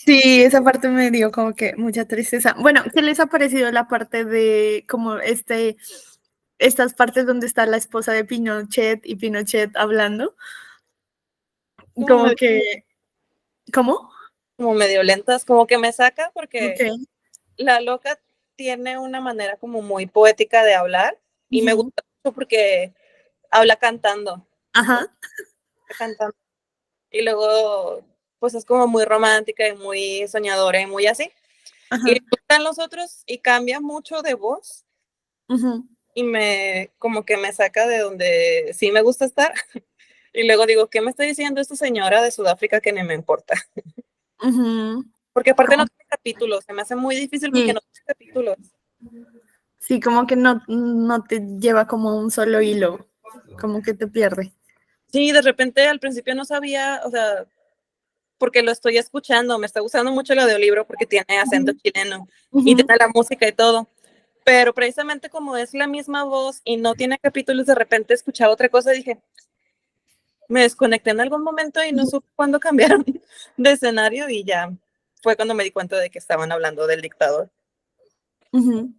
Sí, esa parte me dio como que mucha tristeza. Bueno, ¿qué les ha parecido la parte de como estas partes donde está la esposa de Pinochet y Pinochet hablando? como Como medio, que, ¿cómo? como medio lentas, como que me saca porque Okey. la loca tiene una manera como muy poética de hablar y me Ujú. gusta mucho porque habla cantando, o Ajá, sea, cantando. Y luego, pues es como muy romántica y muy soñadora y muy así. Y ajá, están los otros y cambia mucho de voz ujú, y como que me saca de donde sí me gusta estar. Y luego digo, ¿qué me está diciendo esta señora de Sudáfrica que ni me importa? ujú. Porque aparte Como no tiene capítulos, se me hace muy difícil porque sí, no tiene capítulos. sí, como que no te lleva como un solo hilo, como que te pierde. Sí, de repente al principio no sabía, o sea, porque lo estoy escuchando, me está gustando mucho el audiolibro porque tiene acento Ujú, chileno y ujú. tiene la música y todo. Pero precisamente como es la misma voz y no tiene capítulos, de repente escuchaba otra cosa y dije, me desconecté en algún momento y no Ujú, supe cuándo cambiaron de escenario y ya fue cuando me di cuenta de que estaban hablando del dictador. ujú.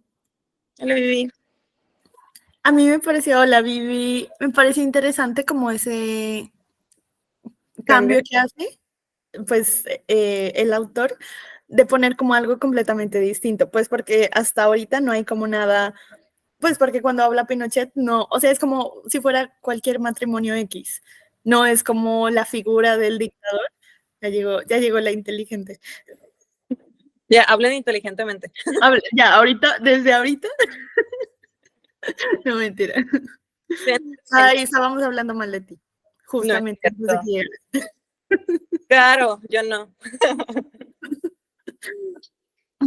Lo viví. A mí me pareció, la Bibi, me parece interesante como ese Cambio. cambio que hace, pues, el autor, de poner como algo completamente distinto, pues, porque hasta ahorita no hay como nada, pues, porque cuando habla Pinochet no, o sea, es como si fuera cualquier matrimonio X, no es como la figura del dictador. Ya llegó la inteligente. Ya, hablen inteligentemente. Habla ya, ahorita, desde ahorita, no, mentira. Ay, estábamos hablando mal de ti, No es justamente antes de que cierto. llegaras. Claro, yo no.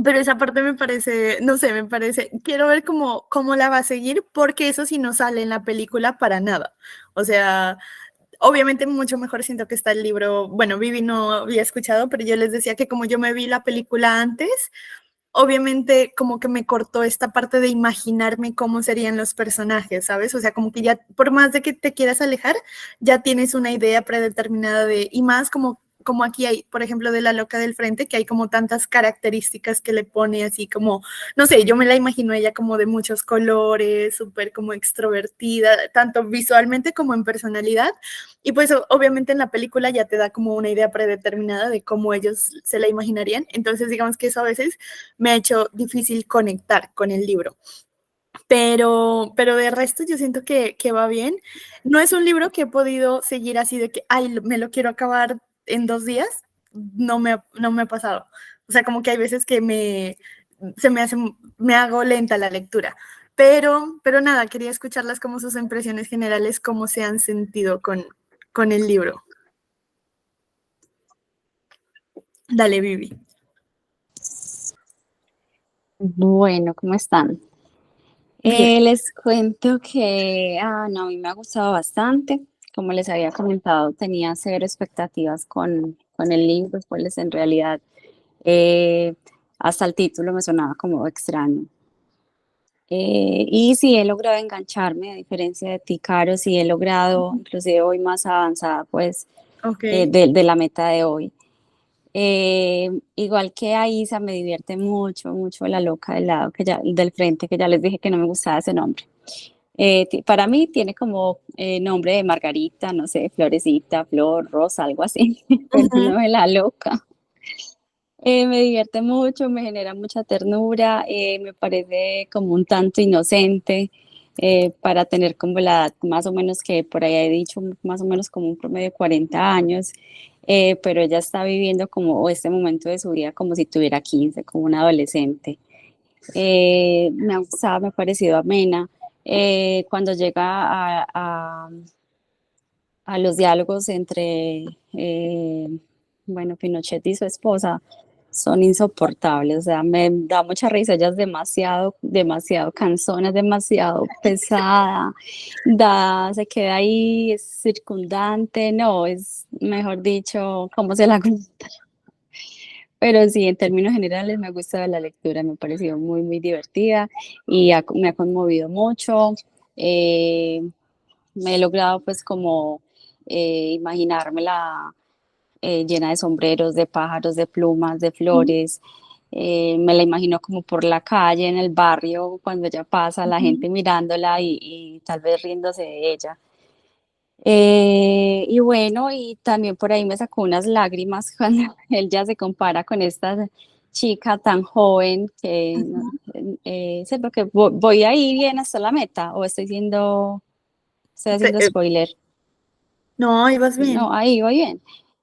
Pero esa parte me parece, no sé, me parece, quiero ver cómo la va a seguir, porque eso sí no sale en la película para nada. O sea, obviamente mucho mejor siento que está el libro, bueno, Vivi no había escuchado, pero yo les decía que como yo me vi la película antes, obviamente como que me cortó esta parte de imaginarme cómo serían los personajes, ¿sabes? O sea, como que ya, por más de que te quieras alejar, ya tienes una idea predeterminada de, y más como aquí hay, por ejemplo, de la loca del frente, que hay como tantas características que le pone así como, no sé, yo me la imagino ella como de muchos colores, súper como extrovertida, tanto visualmente como en personalidad, y pues obviamente en la película ya te da como una idea predeterminada de cómo ellos se la imaginarían, entonces digamos que eso a veces me ha hecho difícil conectar con el libro. Pero de resto yo siento que va bien. No es un libro que he podido seguir así de que, ay, me lo quiero acabar en 2 días. No me ha pasado. O sea, como que hay veces que se me hace, me hago lenta la lectura. Pero nada, quería escucharlas como sus impresiones generales, cómo se han sentido con el libro. Dale, Vivi. Bueno, ¿cómo están? Bien. Les cuento que, no, a mí me ha gustado bastante. Como les había comentado, tenía cero expectativas con el libro, pues en realidad eh, hasta el título me sonaba como extraño. Y sí he logrado engancharme, a diferencia de ti, Caro, sí he logrado, inclusive hoy más avanzada, pues, Ok. de la meta de hoy. Igual que a Isa me divierte mucho, mucho la loca del lado del frente, que ya les dije que no me gustaba ese nombre. Para mí tiene como nombre de Margarita, no sé, Florecita, Flor, Rosa, algo así, pero Ujú, no de la loca. Me divierte mucho, me genera mucha ternura, me parece como un tanto inocente para tener como la edad más o menos que por ahí he dicho, más o menos como un promedio de 40 años, pero ella está viviendo como este momento de su vida como si tuviera 15, como una adolescente. Me ha gustado, me ha parecido amena. Cuando llega a los diálogos entre, bueno, Pinochet y su esposa, son insoportables, o sea, me da mucha risa, ella es demasiado, demasiado cansona, es demasiado pesada, se queda ahí, es circundante, no, es, mejor dicho, ¿cómo se la cuenta? Pero sí, en términos generales me gusta la lectura, me ha parecido muy, muy divertida y me ha conmovido mucho. Eh, Me he logrado pues como imaginármela llena de sombreros, de pájaros, de plumas, de flores. Me la imagino como por la calle, en el barrio, cuando ella pasa, la Ujú. gente mirándola y tal vez riéndose de ella. Y bueno, y también por ahí me sacó unas lágrimas cuando él ya se compara con esta chica tan joven que, no, sé, porque voy a ir bien hasta la meta, o estoy Te- haciendo eh, spoiler. no, ibas No, bien. ahí voy bien.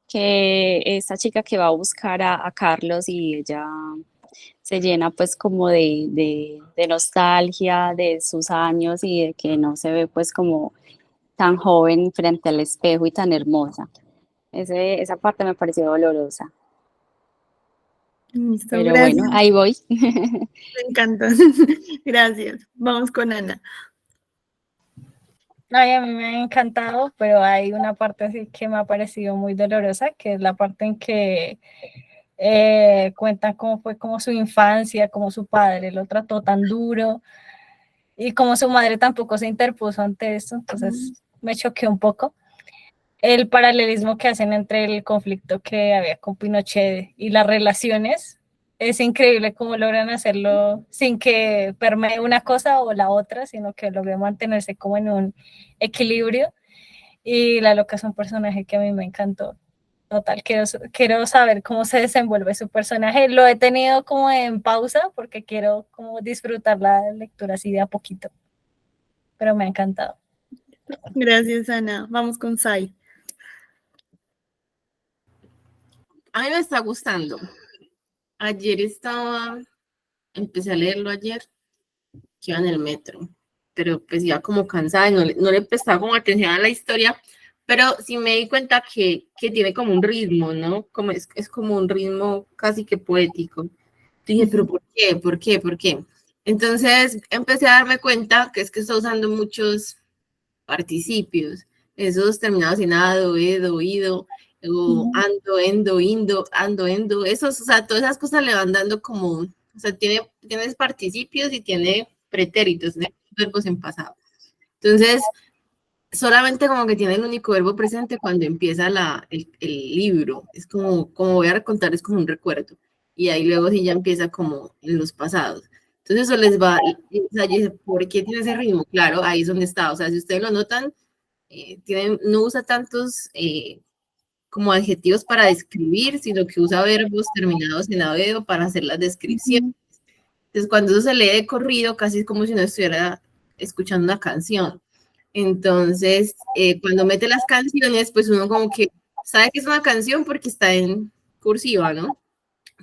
Que esta chica que va a buscar a Carlos y ella se llena pues como de nostalgia de sus años y de que no se ve pues como tan joven frente al espejo y tan hermosa. Esa parte me pareció dolorosa, Listo, pero bueno, gracias. ahí voy. Me encanta. Gracias. Vamos con Ana. Ay, a mí me ha encantado, pero hay una parte así que me ha parecido muy dolorosa, que es la parte en que cuentan cómo fue como su infancia, cómo su padre lo trató tan duro y cómo su madre tampoco se interpuso ante esto, entonces me choqué un poco. El paralelismo que hacen entre el conflicto que había con Pinochet y las relaciones es increíble cómo logran hacerlo sin que permee una cosa o la otra, sino que logran mantenerse como en un equilibrio. Y la loca es un personaje que a mí me encantó. Total, quiero saber cómo se desenvuelve su personaje. Lo he tenido como en pausa porque quiero como disfrutar la lectura así de a poquito, pero me ha encantado. Gracias, Ana. Vamos con Sai. A mí me está gustando. Empecé a leerlo ayer, que iba en el metro, pero pues iba como cansada y no le prestaba como atención a la historia, pero sí me di cuenta que tiene como un ritmo, ¿no? Como es como un ritmo casi que poético. Dije, pero ¿por qué? ¿Por qué? ¿Por qué? Entonces empecé a darme cuenta que es que está usando muchos participios, esos terminados en ado, edo, ido, o ando, endo, indo, ando, endo, esos, o sea, todas esas cosas le van dando como, o sea, tienes participios y tiene pretéritos, ¿no? Verbos en pasado. Entonces, solamente como que tiene el único verbo presente cuando empieza el libro, es como voy a contar, es como un recuerdo, y ahí luego sí ya empieza como en los pasados. Entonces eso les va, o sea, yo dije, ¿por qué tiene ese ritmo? Claro, ahí es donde está, o sea, si ustedes lo notan, no usa tantos como adjetivos para describir, sino que usa verbos terminados en abedo para hacer las descripciones. Entonces, cuando eso se lee de corrido, casi es como si uno estuviera escuchando una canción. Entonces, cuando mete las canciones, pues uno como que sabe que es una canción porque está en cursiva, ¿no?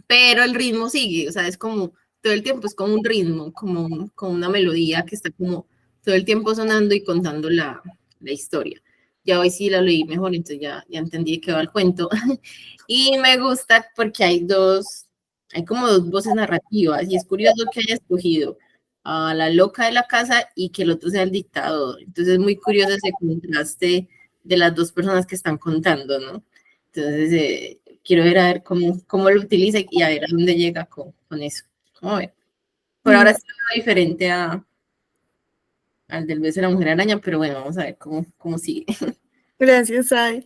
Pero el ritmo sigue, o sea, es como todo el tiempo, es como un ritmo, como una melodía que está como todo el tiempo sonando y contando la historia. Ya hoy sí la leí mejor, entonces ya entendí de qué va el cuento. Y me gusta porque hay como dos voces narrativas y es curioso que haya escogido a la loca de la casa y que el otro sea el dictador. Entonces es muy curioso ese contraste de las dos personas que están contando, ¿no? Entonces, quiero ver a ver cómo lo utiliza y a ver a dónde llega con eso. Vamos a ver. Por ahora sí es diferente al del beso de la mujer araña, pero bueno, vamos a ver cómo sigue. Gracias, Sai.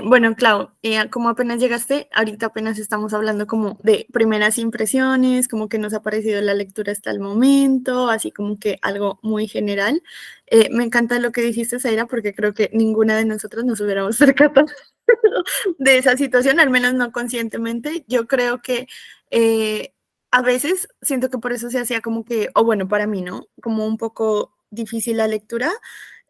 Bueno, Clau, como apenas llegaste, ahorita apenas estamos hablando como de primeras impresiones, como que nos ha parecido la lectura hasta el momento, así como que algo muy general. Me encanta lo que dijiste, Zaira, porque creo que ninguna de nosotros nos hubiéramos percatado de esa situación, al menos no conscientemente. Yo creo que a veces siento que por eso se hacía como que, o bueno, para mí, ¿no? Como un poco difícil la lectura.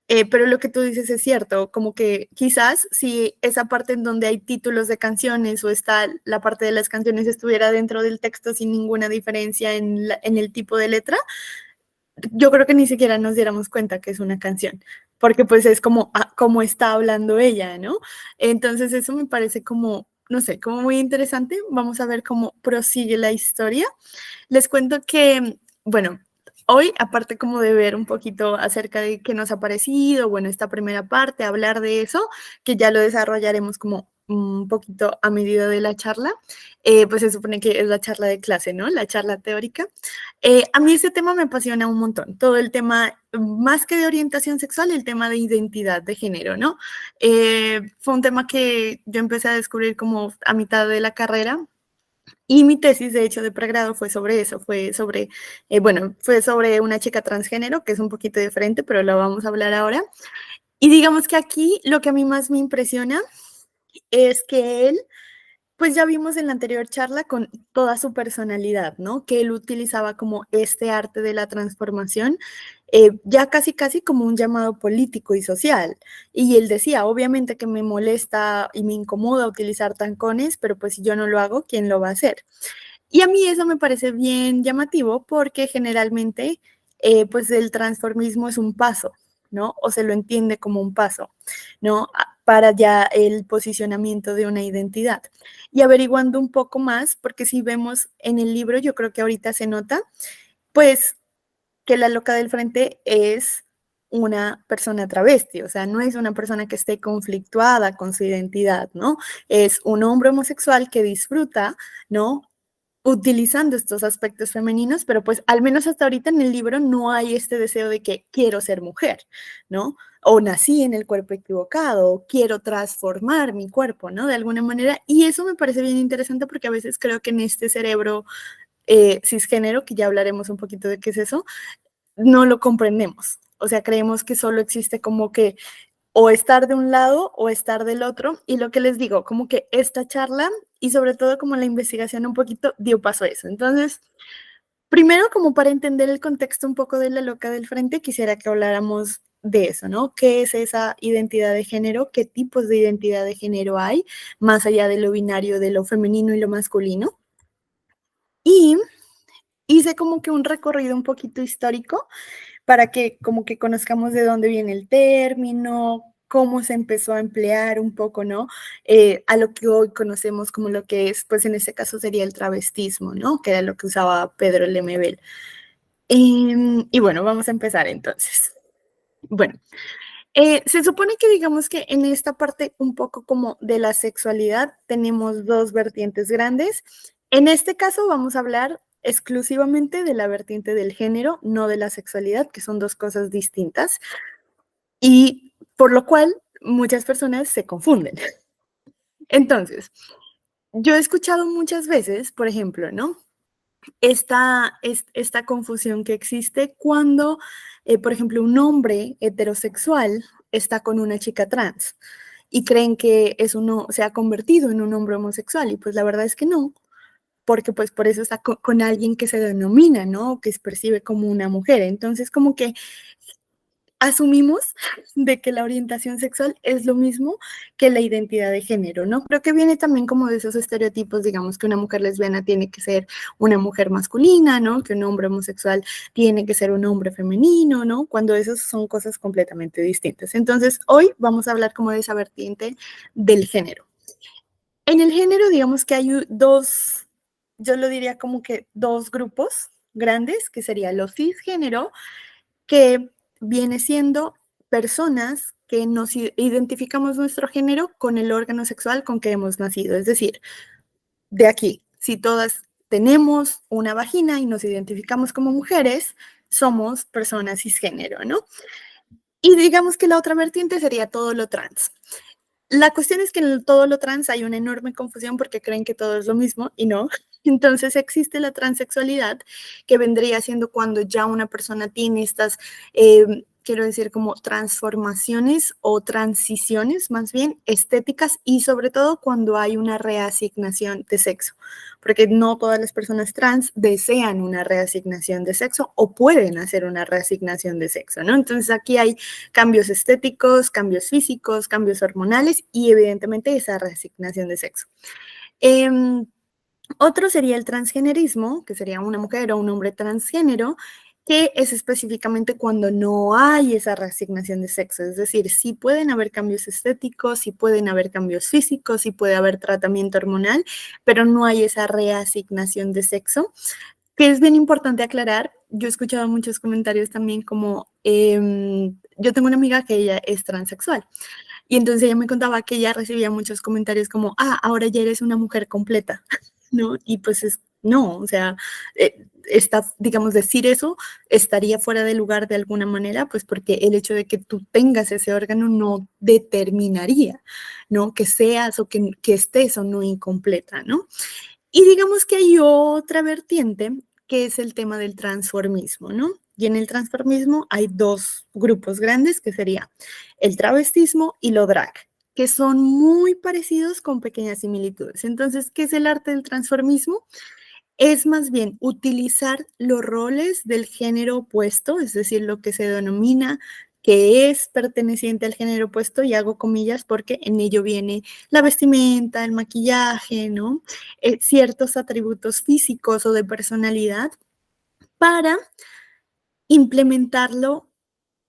Pero lo que tú dices es cierto, como que quizás si esa parte en donde hay títulos de canciones o está la parte de las canciones estuviera dentro del texto sin ninguna diferencia en el tipo de letra, yo creo que ni siquiera nos diéramos cuenta que es una canción, porque pues es como, como está hablando ella, ¿no? Entonces eso me parece como, no sé, como muy interesante. Vamos a ver cómo prosigue la historia. Les cuento que, bueno, hoy, aparte como de ver un poquito acerca de qué nos ha parecido, bueno, esta primera parte, hablar de eso, que ya lo desarrollaremos como un poquito a medida de la charla, pues se supone que es la charla de clase, ¿no? La charla teórica. A mí ese tema me apasiona un montón, todo el tema, más que de orientación sexual, el tema de identidad de género, ¿no? Fue un tema que yo empecé a descubrir como a mitad de la carrera. Y mi tesis, de hecho, de pregrado fue sobre eso, fue sobre una chica transgénero, que es un poquito diferente, pero lo vamos a hablar ahora. Y digamos que aquí lo que a mí más me impresiona es que él, pues ya vimos en la anterior charla con toda su personalidad, ¿no? Que él utilizaba como este arte de la transformación, ya casi casi como un llamado político y social. Y él decía, obviamente que me molesta y me incomoda utilizar tacones, pero pues si yo no lo hago, ¿quién lo va a hacer? Y a mí eso me parece bien llamativo porque generalmente pues el transformismo es un paso, ¿no? O se lo entiende como un paso, ¿no? Para ya el posicionamiento de una identidad. Y averiguando un poco más, porque si vemos en el libro, yo creo que ahorita se nota, pues que la loca del frente es una persona travesti, o sea, no es una persona que esté conflictuada con su identidad, ¿no? Es un hombre homosexual que disfruta, ¿no? Utilizando estos aspectos femeninos, pero pues al menos hasta ahorita en el libro no hay este deseo de que quiero ser mujer, ¿no? O nací en el cuerpo equivocado, o quiero transformar mi cuerpo, ¿no? De alguna manera. Y eso me parece bien interesante porque a veces creo que en este cerebro cisgénero, que ya hablaremos un poquito de qué es eso, no lo comprendemos. O sea, creemos que solo existe como que o estar de un lado o estar del otro. Y lo que les digo, como que esta charla y sobre todo como la investigación un poquito dio paso a eso. Entonces, primero como para entender el contexto un poco de la loca del frente, quisiera que habláramos de eso, ¿no? ¿Qué es esa identidad de género? ¿Qué tipos de identidad de género hay? Más allá de lo binario, de lo femenino y lo masculino. Y hice como que un recorrido un poquito histórico para que como que conozcamos de dónde viene el término, cómo se empezó a emplear un poco, ¿no? A lo que hoy conocemos como lo que es, pues en este caso sería el travestismo, ¿no? Que era lo que usaba Pedro Lemebel. Y bueno, vamos a empezar entonces. Bueno, se supone que digamos que en esta parte un poco como de la sexualidad tenemos dos vertientes grandes. En este caso vamos a hablar exclusivamente de la vertiente del género, no de la sexualidad, que son dos cosas distintas, y por lo cual muchas personas se confunden. Entonces, yo he escuchado muchas veces, por ejemplo, ¿no? Esta confusión que existe cuando, por ejemplo, un hombre heterosexual está con una chica trans y creen que se ha convertido en un hombre homosexual y pues la verdad es que no, porque pues por eso está con alguien que se denomina, ¿no? Que se percibe como una mujer. Entonces, como que asumimos de que la orientación sexual es lo mismo que la identidad de género, ¿no? Creo que viene también como de esos estereotipos, digamos, que una mujer lesbiana tiene que ser una mujer masculina, ¿no? Que un hombre homosexual tiene que ser un hombre femenino, ¿no? Cuando esas son cosas completamente distintas. Entonces, hoy vamos a hablar como de esa vertiente del género. En el género, digamos que hay dos, yo lo diría como que dos grupos grandes, que sería lo cisgénero, que viene siendo personas que nos identificamos nuestro género con el órgano sexual con que hemos nacido. Es decir, de aquí, si todas tenemos una vagina y nos identificamos como mujeres, somos personas cisgénero, ¿no? Y digamos que la otra vertiente sería todo lo trans. La cuestión es que en todo lo trans hay una enorme confusión porque creen que todo es lo mismo y no. Entonces existe la transexualidad, que vendría siendo cuando ya una persona tiene estas, quiero decir, como transformaciones o transiciones más bien estéticas y sobre todo cuando hay una reasignación de sexo, porque no todas las personas trans desean una reasignación de sexo o pueden hacer una reasignación de sexo, ¿no? Entonces aquí hay cambios estéticos, cambios físicos, cambios hormonales y evidentemente esa reasignación de sexo. Otro sería el transgenerismo, que sería una mujer o un hombre transgénero, que es específicamente cuando no hay esa reasignación de sexo, es decir, sí pueden haber cambios estéticos, sí pueden haber cambios físicos, sí puede haber tratamiento hormonal, pero no hay esa reasignación de sexo, que es bien importante aclarar. Yo he escuchado muchos comentarios también como, yo tengo una amiga que ella es transexual, Y entonces ella me contaba que ella recibía muchos comentarios como, ahora ya eres una mujer completa, ¿no? Y pues no, o sea, digamos, decir eso estaría fuera de lugar de alguna manera, pues porque el hecho de que tú tengas ese órgano no determinaría, ¿no? Que seas o que estés o no incompleta, ¿no? Y digamos que hay otra vertiente que es el tema del transformismo, ¿no? Y en el transformismo hay dos grupos grandes que sería el travestismo y lo drag, que son muy parecidos con pequeñas similitudes. Entonces, ¿qué es el arte del transformismo? Es más bien utilizar los roles del género opuesto, es decir, lo que se denomina que es perteneciente al género opuesto, y hago comillas porque en ello viene la vestimenta, el maquillaje, ¿no? Ciertos atributos físicos o de personalidad para implementarlo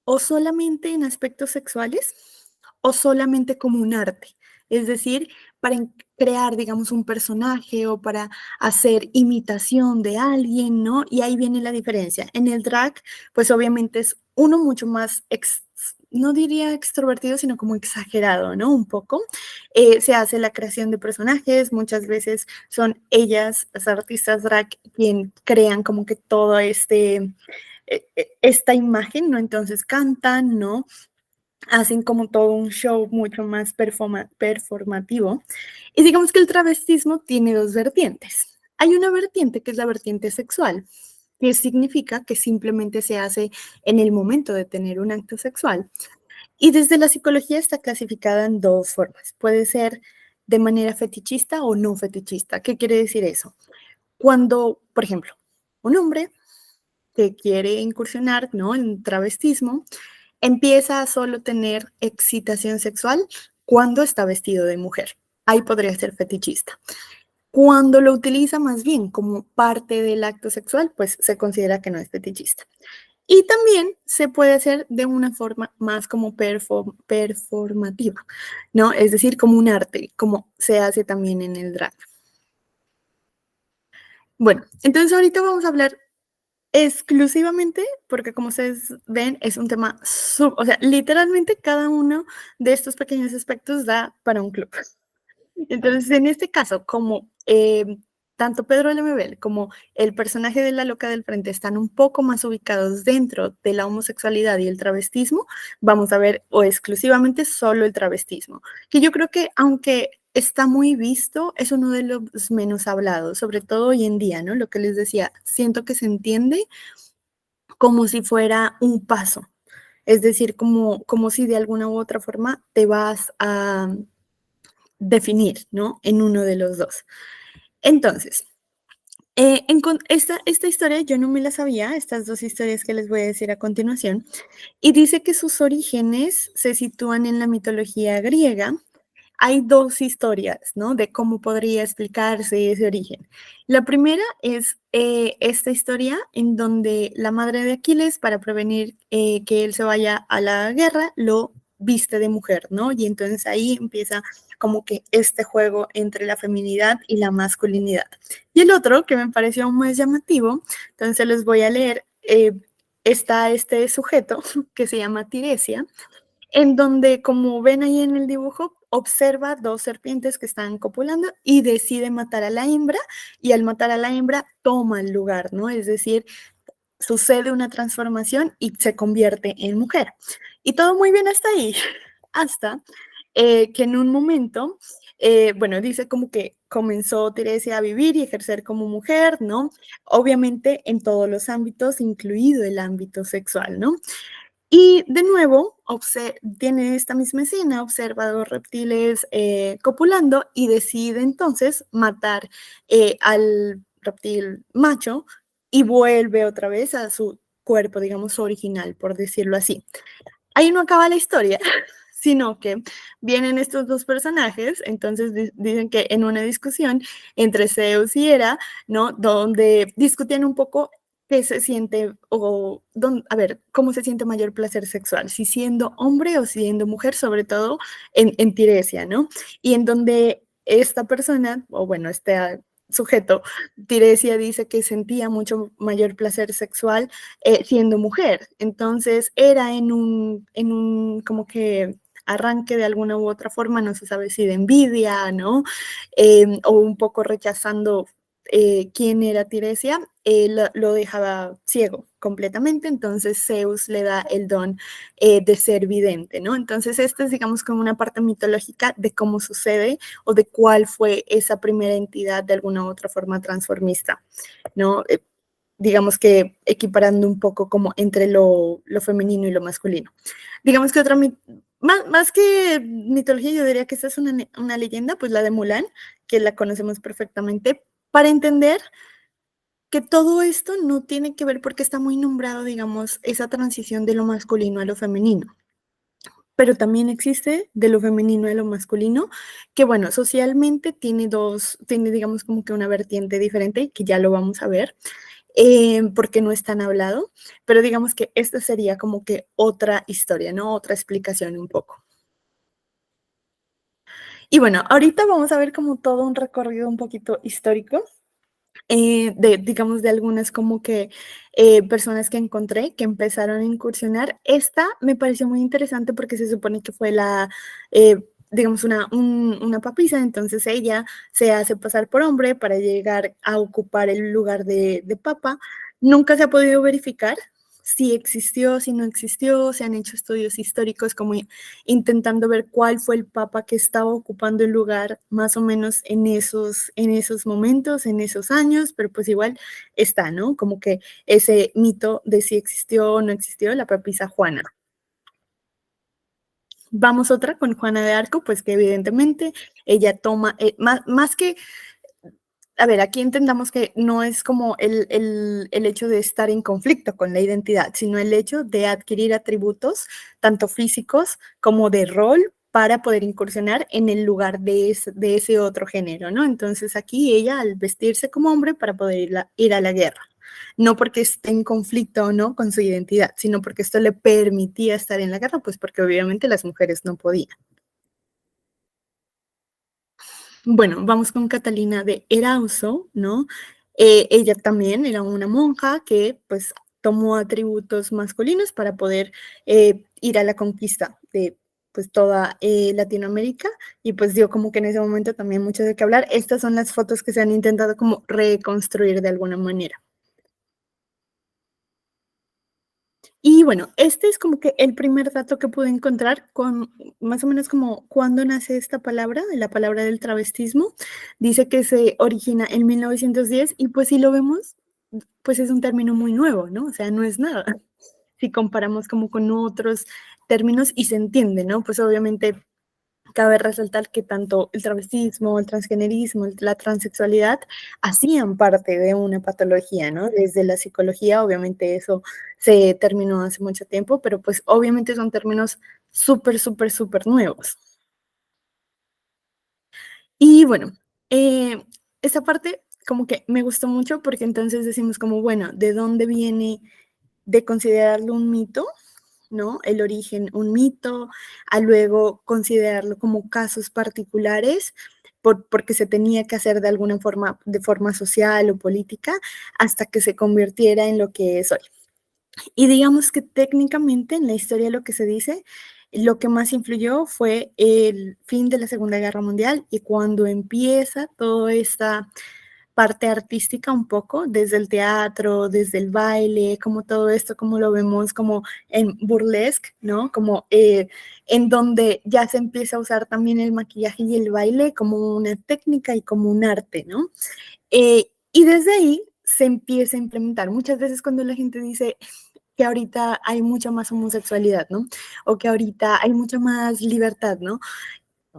o solamente en aspectos sexuales o solamente como un arte. Es decir, para crear, digamos, un personaje o para hacer imitación de alguien, ¿no? Y ahí viene la diferencia. En el drag, pues obviamente es uno mucho más, no diría extrovertido, sino como exagerado, ¿no? Un poco. Se hace la creación de personajes, muchas veces son ellas, las artistas drag, quien crean como que todo esta imagen, ¿no? Entonces cantan, ¿no? Hacen como todo un show mucho más performativo. Y digamos que el travestismo tiene dos vertientes. Hay una vertiente que es la vertiente sexual, que significa que simplemente se hace en el momento de tener un acto sexual. Y desde la psicología está clasificada en dos formas. Puede ser de manera fetichista o no fetichista. ¿Qué quiere decir eso? Cuando, por ejemplo, un hombre que quiere incursionar, ¿no?, en travestismo, empieza a solo tener excitación sexual cuando está vestido de mujer. Ahí podría ser fetichista. Cuando lo utiliza más bien como parte del acto sexual, pues se considera que no es fetichista. Y también se puede hacer de una forma más como performativa, ¿no? Es decir, como un arte, como se hace también en el drag. Bueno, entonces ahorita vamos a hablar exclusivamente, porque como ustedes ven, es un tema, o sea, literalmente cada uno de estos pequeños aspectos da para un club. Entonces, en este caso, como tanto Pedro Lemebel como el personaje de la loca del frente están un poco más ubicados dentro de la homosexualidad y el travestismo, vamos a ver o exclusivamente solo el travestismo, que yo creo que aunque está muy visto, es uno de los menos hablados, sobre todo hoy en día, ¿no? Lo que les decía, siento que se entiende como si fuera un paso, es decir, como si de alguna u otra forma te vas a definir, ¿no? En uno de los dos. Entonces, esta historia yo no me la sabía, estas dos historias que les voy a decir a continuación, y dice que sus orígenes se sitúan en la mitología griega. Hay dos historias, ¿no? De cómo podría explicarse ese origen. La primera es esta historia en donde la madre de Aquiles, para prevenir que él se vaya a la guerra, lo viste de mujer, ¿no? Y entonces ahí empieza como que este juego entre la feminidad y la masculinidad. Y el otro, que me pareció muy llamativo, entonces les voy a leer, está este sujeto que se llama Tiresia, en donde, como ven ahí en el dibujo, observa dos serpientes que están copulando y decide matar a la hembra, y al matar a la hembra toma el lugar, ¿no? Es decir, sucede una transformación y se convierte en mujer. Y todo muy bien hasta ahí, hasta que en un momento, bueno, dice como que comenzó Teresia a vivir y ejercer como mujer, ¿no? Obviamente en todos los ámbitos, incluido el ámbito sexual, ¿no? Y de nuevo, tiene esta misma escena, observa dos reptiles copulando y decide entonces matar al reptil macho y vuelve otra vez a su cuerpo, digamos, original, por decirlo así. Ahí no acaba la historia, sino que vienen estos dos personajes, entonces dicen que en una discusión entre Zeus y Hera, ¿no? Donde discutían un poco qué se siente, a ver, cómo se siente mayor placer sexual, si siendo hombre o siendo mujer, sobre todo en Tiresia, ¿no? Y en donde esta persona, o bueno, este sujeto, Tiresia, dice que sentía mucho mayor placer sexual siendo mujer. Entonces era en un como que arranque de alguna u otra forma, no se sabe si de envidia, ¿no? O un poco rechazando quién era Tiresia, lo dejaba ciego completamente, entonces Zeus le da el don de ser vidente, ¿no? Entonces esta es, digamos, como una parte mitológica de cómo sucede o de cuál fue esa primera entidad de alguna u otra forma transformista, ¿no? Digamos que equiparando un poco como entre lo femenino y lo masculino. Digamos que otra, más que mitología, yo diría que esta es una leyenda, pues la de Mulan, que la conocemos perfectamente, para entender que todo esto no tiene que ver porque está muy nombrado, digamos, esa transición de lo masculino a lo femenino. Pero también existe de lo femenino a lo masculino, que bueno, socialmente tiene digamos como que una vertiente diferente, que ya lo vamos a ver, porque no es tan hablado, pero digamos que esta sería como que otra historia, ¿no? Otra explicación un poco. Y bueno, ahorita vamos a ver como todo un recorrido un poquito histórico digamos, de algunas como que personas que encontré que empezaron a incursionar. Esta me pareció muy interesante porque se supone que fue digamos, una papisa, entonces ella se hace pasar por hombre para llegar a ocupar el lugar de papa. Nunca se ha podido verificar si existió, si no existió, se han hecho estudios históricos como intentando ver cuál fue el papa que estaba ocupando el lugar más o menos en esos momentos, en esos años, pero pues igual está, ¿no? Como que ese mito de si existió o no existió la papisa Juana. Vamos otra con Juana de Arco, pues que evidentemente ella toma, más que a ver, aquí entendamos que no es como el hecho de estar en conflicto con la identidad, sino el hecho de adquirir atributos, tanto físicos como de rol, para poder incursionar en el lugar de ese otro género, ¿no? Entonces aquí ella, al vestirse como hombre para poder ir a la guerra, no porque esté en conflicto o no con su identidad, sino porque esto le permitía estar en la guerra, pues porque obviamente las mujeres no podían. Bueno, vamos con Catalina de Erauso, ¿no? Ella también era una monja que pues tomó atributos masculinos para poder ir a la conquista de pues toda Latinoamérica y pues dio como que en ese momento también mucho de qué hablar. Estas son las fotos que se han intentado como reconstruir de alguna manera. Y bueno, este es como que el primer dato que pude encontrar con más o menos como cuándo nace esta palabra, la palabra del travestismo. Dice que se origina en 1910 y pues si lo vemos, pues es un término muy nuevo, ¿no? O sea, no es nada. Si comparamos como con otros términos y se entiende, ¿no? Pues obviamente cabe resaltar que tanto el travestismo, el transgenerismo, la transexualidad hacían parte de una patología, ¿no? Desde la psicología, obviamente eso se terminó hace mucho tiempo, pero pues obviamente son términos súper, súper, súper nuevos. Y bueno, esa parte como que me gustó mucho porque entonces decimos como, bueno, ¿de dónde viene de considerarlo un mito? ¿No? El origen, un mito, a luego considerarlo como casos particulares, porque se tenía que hacer de alguna forma, de forma social o política, hasta que se convirtiera en lo que es hoy. Y digamos que técnicamente en la historia lo que se dice, lo que más influyó fue el fin de la Segunda Guerra Mundial y cuando empieza toda esta parte artística un poco, desde el teatro, desde el baile, como todo esto, como lo vemos como en burlesque, ¿no? Como en donde ya se empieza a usar también el maquillaje y el baile como una técnica y como un arte, ¿no? Y desde ahí se empieza a implementar. Muchas veces cuando la gente dice que ahorita hay mucha más homosexualidad, ¿no? O que ahorita hay mucha más libertad, ¿no?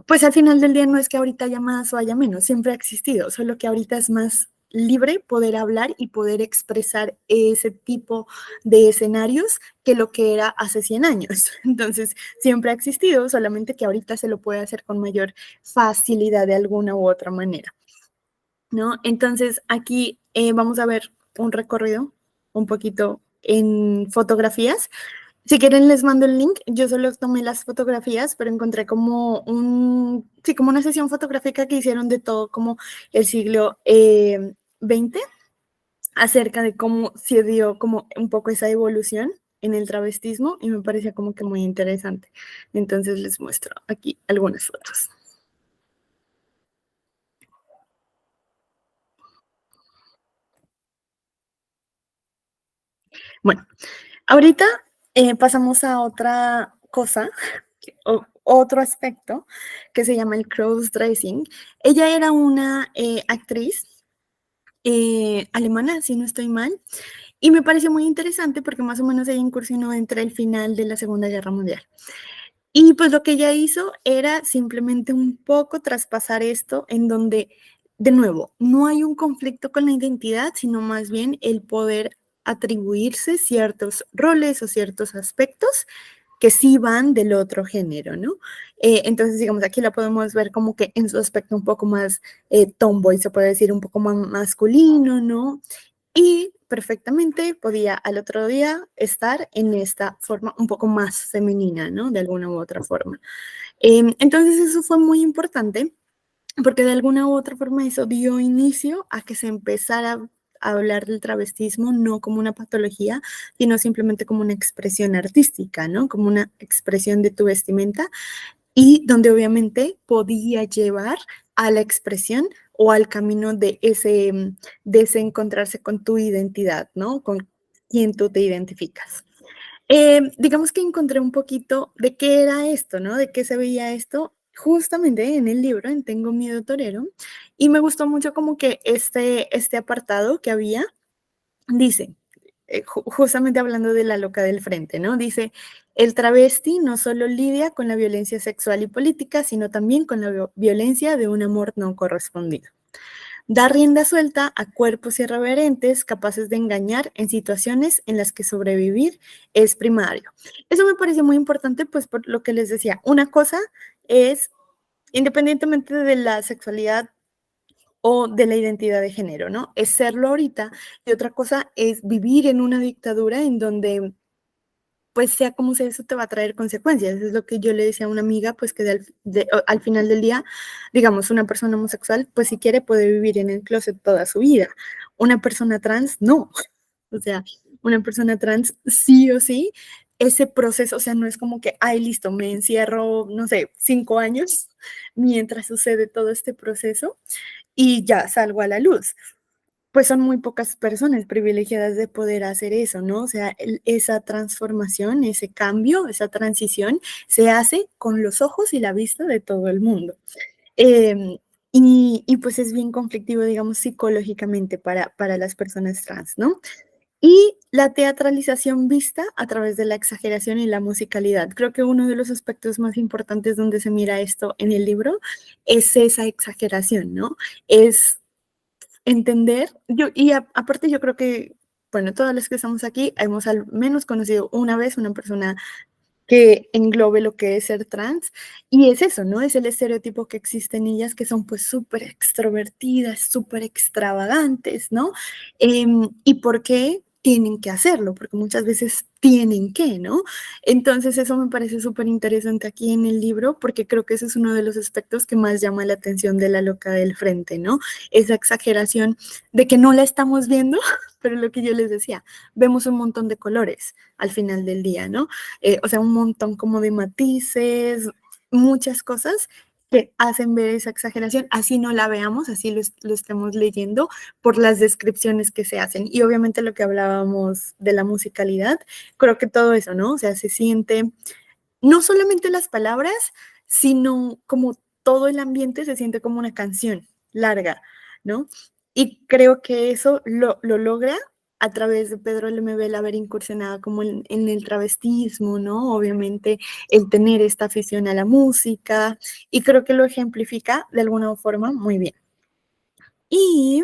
Pues al final del día no es que ahorita haya más o haya menos, siempre ha existido, solo que ahorita es más libre poder hablar y poder expresar ese tipo de escenarios que lo que era hace 100 años. Entonces, siempre ha existido, solamente que ahorita se lo puede hacer con mayor facilidad de alguna u otra manera, ¿no? Entonces, aquí vamos a ver un recorrido un poquito en fotografías. Si quieren les mando el link, yo solo tomé las fotografías, pero encontré como como una sesión fotográfica que hicieron de todo como el siglo XX, acerca de cómo se dio como un poco esa evolución en el travestismo y me parecía como que muy interesante. Entonces les muestro aquí algunas fotos. Bueno, ahorita pasamos a otra cosa, otro aspecto que se llama el cross-dressing. Ella era una actriz alemana, si no estoy mal, y me pareció muy interesante porque más o menos ella incursionó entre el final de la Segunda Guerra Mundial. Y pues lo que ella hizo era simplemente un poco traspasar esto en donde, de nuevo, no hay un conflicto con la identidad, sino más bien el poder atribuirse ciertos roles o ciertos aspectos que sí van del otro género, ¿no? Entonces, digamos, aquí la podemos ver como que en su aspecto un poco más tomboy, se puede decir un poco más masculino, ¿no? Y perfectamente podía al otro día estar en esta forma un poco más femenina, ¿no? De alguna u otra forma. Entonces eso fue muy importante porque de alguna u otra forma eso dio inicio a que se empezara a hablar del travestismo no como una patología, sino simplemente como una expresión artística, ¿no? Como una expresión de tu vestimenta y donde obviamente podía llevar a la expresión o al camino de ese encontrarse con tu identidad, ¿no? Con quién tú te identificas. Digamos que encontré un poquito de qué era esto, ¿no? De qué se veía esto justamente en el libro, en Tengo Miedo Torero, y me gustó mucho como que este apartado que había, dice, justamente hablando de la loca del frente, ¿no? Dice, el travesti no solo lidia con la violencia sexual y política, sino también con la violencia de un amor no correspondido. Da rienda suelta a cuerpos irreverentes capaces de engañar en situaciones en las que sobrevivir es primario. Eso me parece muy importante, pues por lo que les decía, una cosa es, independientemente de la sexualidad o de la identidad de género, ¿no? Es serlo ahorita y otra cosa es vivir en una dictadura en donde pues sea como sea, eso te va a traer consecuencias. Es lo que yo le decía a una amiga, pues que al final del día, digamos, una persona homosexual, pues si quiere puede vivir en el closet toda su vida. Una persona trans, no. O sea, una persona trans sí o sí, ese proceso, o sea, no es como que, ay, listo, me encierro, no sé, 5 años mientras sucede todo este proceso y ya salgo a la luz. Pues son muy pocas personas privilegiadas de poder hacer eso, ¿no? O sea, esa transformación, ese cambio, esa transición se hace con los ojos y la vista de todo el mundo. Y pues es bien conflictivo, digamos, psicológicamente para las personas trans, ¿no? Y la teatralización vista a través de la exageración y la musicalidad. Creo que uno de los aspectos más importantes donde se mira esto en el libro es esa exageración, ¿no? Es entender, aparte yo creo que, bueno, todas las que estamos aquí hemos al menos conocido una vez una persona que englobe lo que es ser trans, y es eso, ¿no? Es el estereotipo que existe en ellas, que son pues súper extrovertidas, súper extravagantes, ¿no? ¿Y por qué tienen que hacerlo? Porque muchas veces tienen que, ¿no? Entonces eso me parece súper interesante aquí en el libro, porque creo que ese es uno de los aspectos que más llama la atención de la loca del frente, ¿no? Esa exageración de que no la estamos viendo, pero lo que yo les decía, vemos un montón de colores al final del día, ¿no? O sea, un montón como de matices, muchas cosas que hacen ver esa exageración, así no la veamos, así lo estemos leyendo por las descripciones que se hacen. Y obviamente lo que hablábamos de la musicalidad, creo que todo eso, ¿no? O sea, se siente no solamente las palabras, sino como todo el ambiente se siente como una canción larga, ¿no? Y creo que eso lo logra a través de Pedro Lemebel haber incursionado como en el travestismo, ¿no? Obviamente el tener esta afición a la música y creo que lo ejemplifica de alguna forma muy bien. Y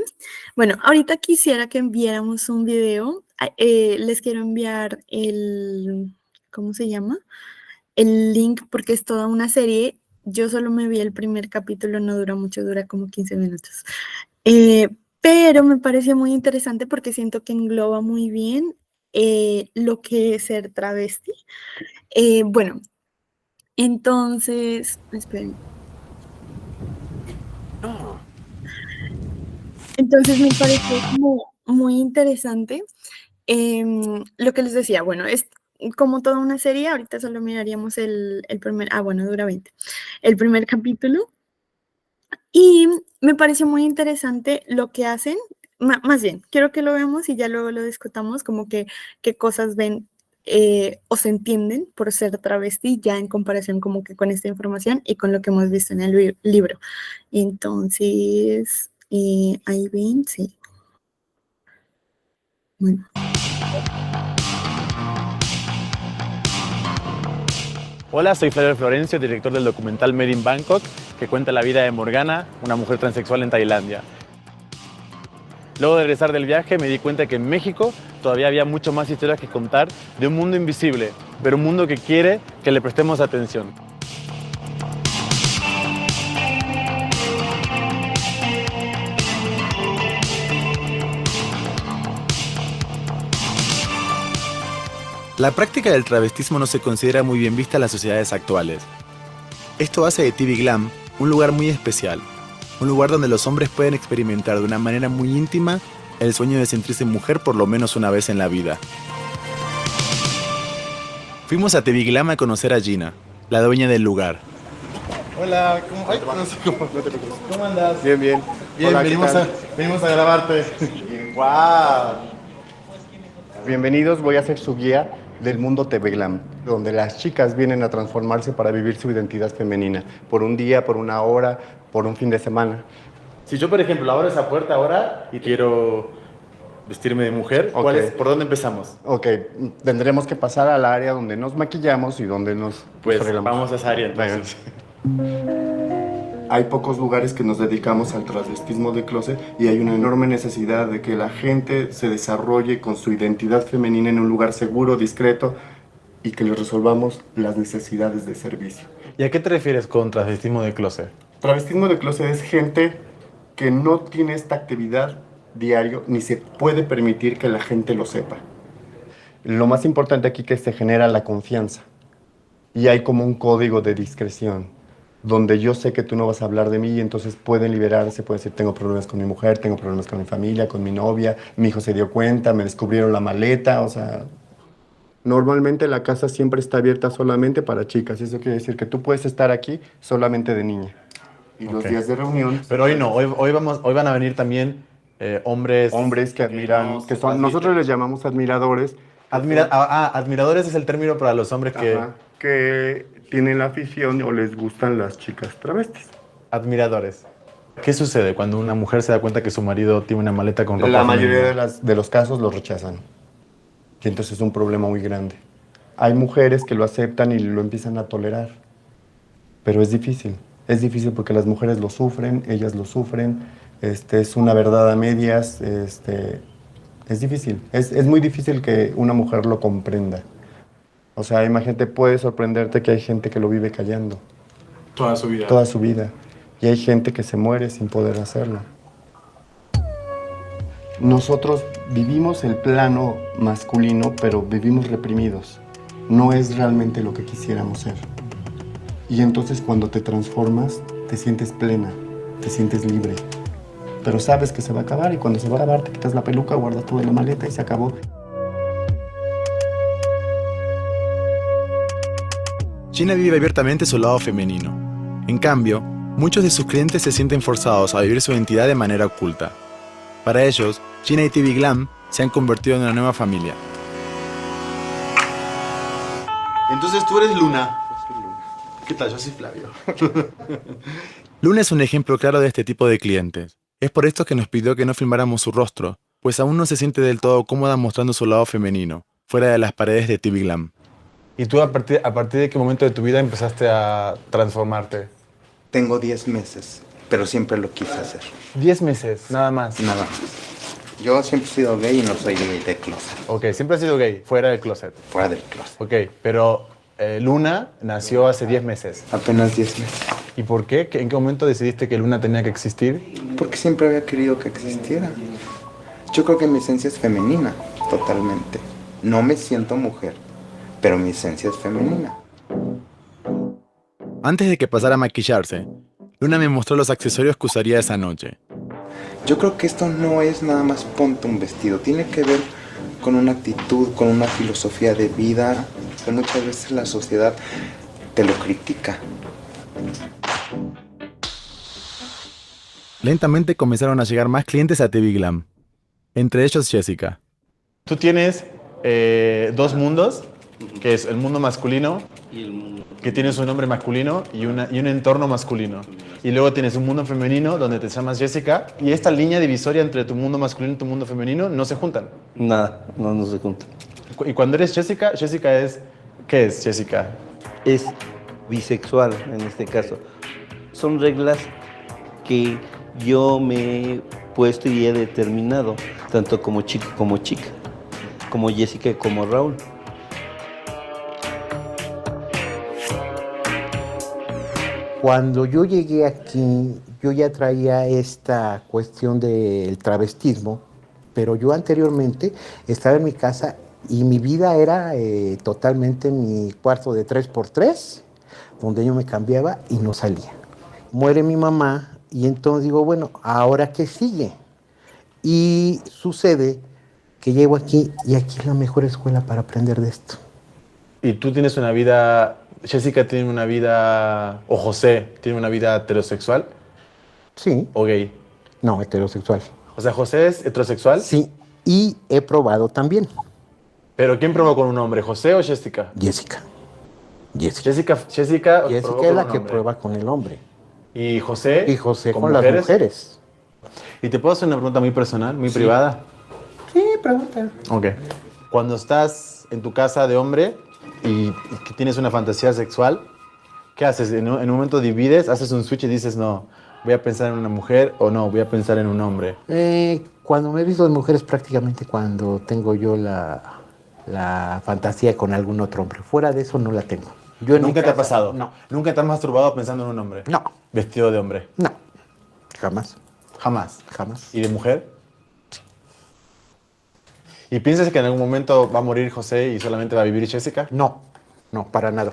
bueno, ahorita quisiera que enviáramos un video. Les quiero enviar ¿cómo se llama? El link porque es toda una serie. Yo solo me vi el primer capítulo, no dura mucho, dura como 15 minutos. Pero me parece muy interesante porque siento que engloba muy bien lo que es ser travesti. Bueno, entonces, esperen. Entonces me pareció como muy interesante lo que les decía. Bueno, como toda una serie, ahorita solo miraríamos el primer, bueno, dura 20, el primer capítulo. Y me pareció muy interesante lo que hacen, más bien, quiero que lo veamos y ya luego lo discutamos, como que qué cosas ven o se entienden por ser travesti ya en comparación como que con esta información y con lo que hemos visto en el libro. Entonces, ahí ven, sí. Bueno. Hola, soy Flavio Florencio, director del documental Made in Bangkok, que cuenta la vida de Morgana, una mujer transexual en Tailandia. Luego de regresar del viaje me di cuenta que en México todavía había mucho más historias que contar de un mundo invisible, pero un mundo que quiere que le prestemos atención. La práctica del travestismo no se considera muy bien vista en las sociedades actuales. Esto hace de TV Glam un lugar muy especial, un lugar donde los hombres pueden experimentar de una manera muy íntima el sueño de sentirse mujer por lo menos una vez en la vida. Fuimos a TV Glam a conocer a Gina, la dueña del lugar. Hola, ¿cómo? Ay, no sé cómo, no te preocupes. ¿Cómo andas? Bien, bien. Bien, Hola, venimos a grabarte. ¡Guau! Bienvenidos, voy a ser su guía del mundo TV Glam, donde las chicas vienen a transformarse para vivir su identidad femenina, por un día, por una hora, por un fin de semana. Si yo, por ejemplo, abro esa puerta ahora y quiero vestirme de mujer, ¿por dónde empezamos? Ok, tendremos que pasar al área donde nos maquillamos y donde nos arreglamos. Vamos a esa área entonces. Hay pocos lugares que nos dedicamos al travestismo de closet y hay una enorme necesidad de que la gente se desarrolle con su identidad femenina en un lugar seguro, discreto y que les resolvamos las necesidades de servicio. ¿Y a qué te refieres con travestismo de closet? Travestismo de closet es gente que no tiene esta actividad diario ni se puede permitir que la gente lo sepa. Lo más importante aquí es que se genera la confianza y hay como un código de discreción donde yo sé que tú no vas a hablar de mí y entonces pueden liberarse, pueden decir tengo problemas con mi mujer, tengo problemas con mi familia, con mi novia, mi hijo se dio cuenta, me descubrieron la maleta, o sea... Normalmente la casa siempre está abierta solamente para chicas, eso quiere decir que tú puedes estar aquí solamente de niña. Y los días de reunión... Pero hoy no, hoy van a venir también hombres... Hombres que admiran, que son, nosotros les llamamos admiradores. Admiradores es el término para los hombres que... Ajá, que tienen la afición o les gustan las chicas travestis. Admiradores. ¿Qué sucede cuando una mujer se da cuenta que su marido tiene una maleta con ropa La femenina? mayoría de los casos lo rechazan. Y entonces es un problema muy grande. Hay mujeres que lo aceptan y lo empiezan a tolerar. Pero es difícil. Es difícil porque las mujeres lo sufren, ellas lo sufren. Es una verdad a medias. Es difícil. Es muy difícil que una mujer lo comprenda. O sea, imagínate, puede sorprenderte que hay gente que lo vive callando. Toda su vida. Toda su vida. Y hay gente que se muere sin poder hacerlo. Nosotros vivimos el plano masculino, pero vivimos reprimidos. No es realmente lo que quisiéramos ser. Y entonces cuando te transformas, te sientes plena, te sientes libre. Pero sabes que se va a acabar y cuando se va a acabar te quitas la peluca, guardas todo en la maleta y se acabó. Gina vive abiertamente su lado femenino. En cambio, muchos de sus clientes se sienten forzados a vivir su identidad de manera oculta. Para ellos, Gina y TV Glam se han convertido en una nueva familia. Entonces tú eres Luna. ¿Qué tal? Yo soy Flavio. Luna es un ejemplo claro de este tipo de clientes. Es por esto que nos pidió que no filmáramos su rostro, pues aún no se siente del todo cómoda mostrando su lado femenino, fuera de las paredes de TV Glam. ¿Y tú a partir de qué momento de tu vida empezaste a transformarte? Tengo 10 meses, pero siempre lo quise hacer. 10 meses, nada más. Nada más. Yo siempre he sido gay y no soy de closet. Ok, siempre has sido gay, fuera del closet. Fuera del closet. Ok, pero Luna nació hace 10 meses. Apenas 10 meses. ¿Y por qué? ¿En qué momento decidiste que Luna tenía que existir? Porque siempre había querido que existiera. Yo creo que mi esencia es femenina, totalmente. No me siento mujer, pero mi esencia es femenina. Antes de que pasara a maquillarse, Luna me mostró los accesorios que usaría esa noche. Yo creo que esto no es nada más ponte un vestido, tiene que ver con una actitud, con una filosofía de vida, que muchas veces la sociedad te lo critica. Lentamente comenzaron a llegar más clientes a TV Glam, entre ellos Jessica. Tú tienes dos mundos, que es el mundo masculino, que tiene su nombre masculino y un entorno masculino. Y luego tienes un mundo femenino donde te llamas Jessica, y esta línea divisoria entre tu mundo masculino y tu mundo femenino no se juntan. Nada, no se juntan. Y cuando eres Jessica, Jessica es... ¿Qué es Jessica? Es bisexual en este caso. Son reglas que yo me he puesto y he determinado, tanto como chico como chica, como Jessica y como Raúl. Cuando yo llegué aquí, yo ya traía esta cuestión del travestismo, pero yo anteriormente estaba en mi casa y mi vida era totalmente mi cuarto de 3x3, donde yo me cambiaba y no salía. Muere mi mamá y entonces digo, bueno, ¿ahora qué sigue? Y sucede que llego aquí y aquí es la mejor escuela para aprender de esto. Y tú tienes una vida... Jessica tiene una vida... O José tiene una vida heterosexual. Sí. ¿O gay? No, heterosexual. O sea, ¿José es heterosexual? Sí, y he probado también. ¿Pero quién probó con un hombre, José o Jessica? Jessica. Jessica Jessica es la que prueba con el hombre. ¿Y José? Y José con las mujeres. ¿Y te puedo hacer una pregunta muy personal, muy privada? Sí, pregunta. Ok. Cuando estás en tu casa de hombre y que tienes una fantasía sexual, ¿qué haces? En un momento divides, haces un switch y dices, no, voy a pensar en una mujer o no, voy a pensar en un hombre. Cuando me he visto de mujeres prácticamente cuando tengo yo la fantasía con algún otro hombre. Fuera de eso no la tengo. ¿Nunca te ha pasado? No. ¿Nunca te has masturbado pensando en un hombre? No. ¿Vestido de hombre? No. Jamás. ¿Jamás? Jamás. ¿Y de mujer? Sí. ¿Y piensas que en algún momento va a morir José y solamente va a vivir Jessica? No, para nada.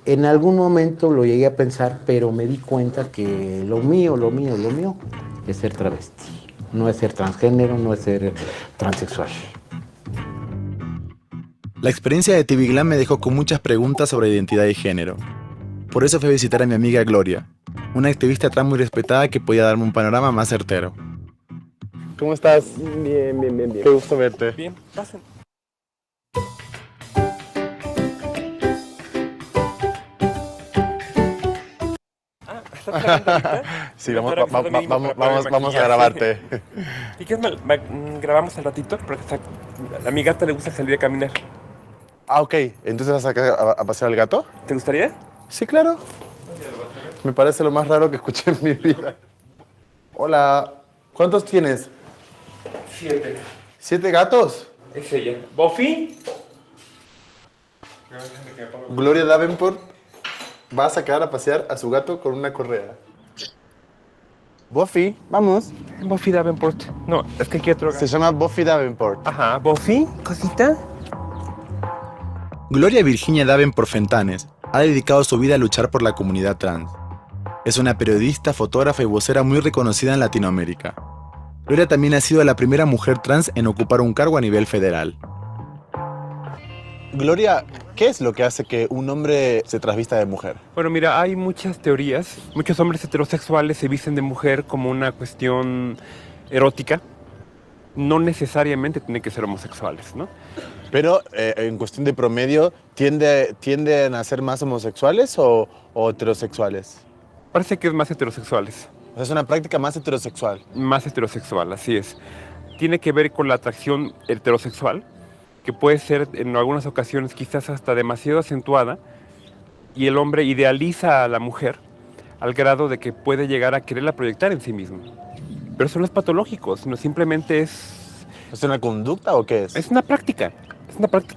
En algún momento lo llegué a pensar, pero me di cuenta que lo mío es ser travesti. No es ser transgénero, no es ser transexual. La experiencia de TV Glam me dejó con muchas preguntas sobre identidad y género. Por eso fui a visitar a mi amiga Gloria, una activista trans muy respetada que podía darme un panorama más certero. ¿Cómo estás? Bien. Qué gusto verte. Bien, pasen. Sí, vamos a grabarte. ¿Y qué es? ¿Grabamos al ratito? Porque a mi gata le gusta salir a caminar. Ah, ok. ¿Entonces vas a pasear al gato? ¿Te gustaría? Sí, claro. Me parece lo más raro que escuché en mi vida. Hola. ¿Cuántos tienes? 7. ¿7 gatos? Es ella. ¿Buffy? Gloria Davenport va a sacar a pasear a su gato con una correa. Buffy, vamos. Buffy Davenport. No, es que aquí otro gato. Se llama Buffy Davenport. Ajá, Buffy, cosita. Gloria Virginia Davenport Fentanes ha dedicado su vida a luchar por la comunidad trans. Es una periodista, fotógrafa y vocera muy reconocida en Latinoamérica. Gloria también ha sido la primera mujer trans en ocupar un cargo a nivel federal. Gloria, ¿qué es lo que hace que un hombre se trasvista de mujer? Bueno, mira, hay muchas teorías. Muchos hombres heterosexuales se visten de mujer como una cuestión erótica. No necesariamente tienen que ser homosexuales, ¿no? Pero en cuestión de promedio, ¿tienden a ser más homosexuales o heterosexuales? Parece que es más heterosexuales. O sea, es una práctica más heterosexual. Más heterosexual, así es. Tiene que ver con la atracción heterosexual, que puede ser en algunas ocasiones quizás hasta demasiado acentuada, y el hombre idealiza a la mujer al grado de que puede llegar a quererla proyectar en sí mismo. Pero eso no es patológico, sino simplemente es... ¿Es una conducta o qué es? Es una práctica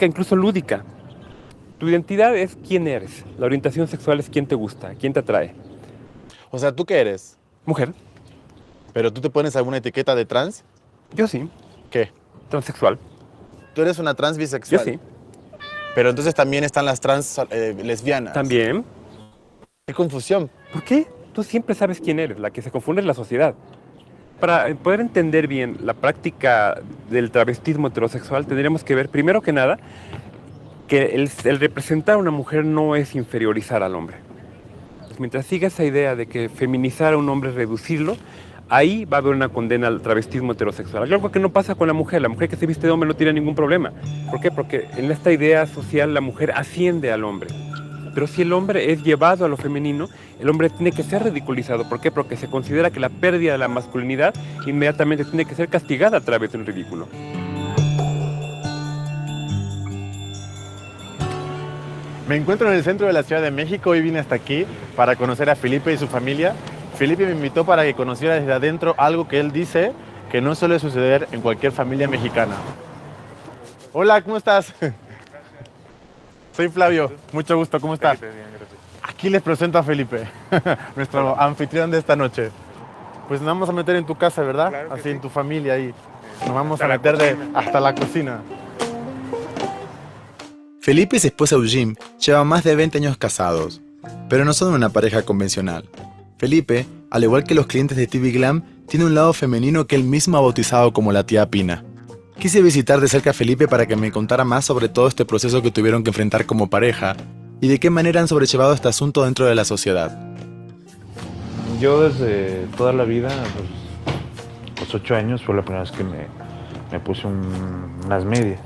incluso lúdica. Tu identidad es quién eres, la orientación sexual es quién te gusta, quién te atrae. O sea, ¿tú qué eres? Mujer. ¿Pero tú te pones alguna etiqueta de trans? Yo sí. ¿Qué? Transexual. ¿Tú eres una trans bisexual? Yo sí. Pero entonces también están las trans lesbianas. También. ¡Qué confusión! ¿Por qué? Tú siempre sabes quién eres, la que se confunde es la sociedad. Para poder entender bien la práctica del travestismo heterosexual, tendríamos que ver, primero que nada, que el representar a una mujer no es inferiorizar al hombre. Mientras siga esa idea de que feminizar a un hombre es reducirlo, ahí va a haber una condena al travestismo heterosexual. Algo que no pasa con la mujer que se viste de hombre no tiene ningún problema. ¿Por qué? Porque en esta idea social la mujer asciende al hombre. Pero si el hombre es llevado a lo femenino, el hombre tiene que ser ridiculizado. ¿Por qué? Porque se considera que la pérdida de la masculinidad inmediatamente tiene que ser castigada a través de un ridículo. Me encuentro en el centro de la Ciudad de México y vine hasta aquí para conocer a Felipe y su familia. Felipe me invitó para que conociera desde adentro algo que él dice que no suele suceder en cualquier familia mexicana. Hola, ¿cómo estás? Soy Flavio, mucho gusto, ¿cómo estás? Aquí les presento a Felipe, nuestro anfitrión de esta noche. Pues nos vamos a meter en tu casa, ¿verdad? Claro que así sí. en tu familia ahí. Nos vamos a meter hasta la cocina. Felipe y su esposa Eugene llevan más de 20 años casados, pero no son una pareja convencional. Felipe, al igual que los clientes de TV Glam, tiene un lado femenino que él mismo ha bautizado como la tía Pina. Quise visitar de cerca a Felipe para que me contara más sobre todo este proceso que tuvieron que enfrentar como pareja y de qué manera han sobrellevado este asunto dentro de la sociedad. Yo desde toda la vida, los 8 años fue la primera vez que me puse unas medias.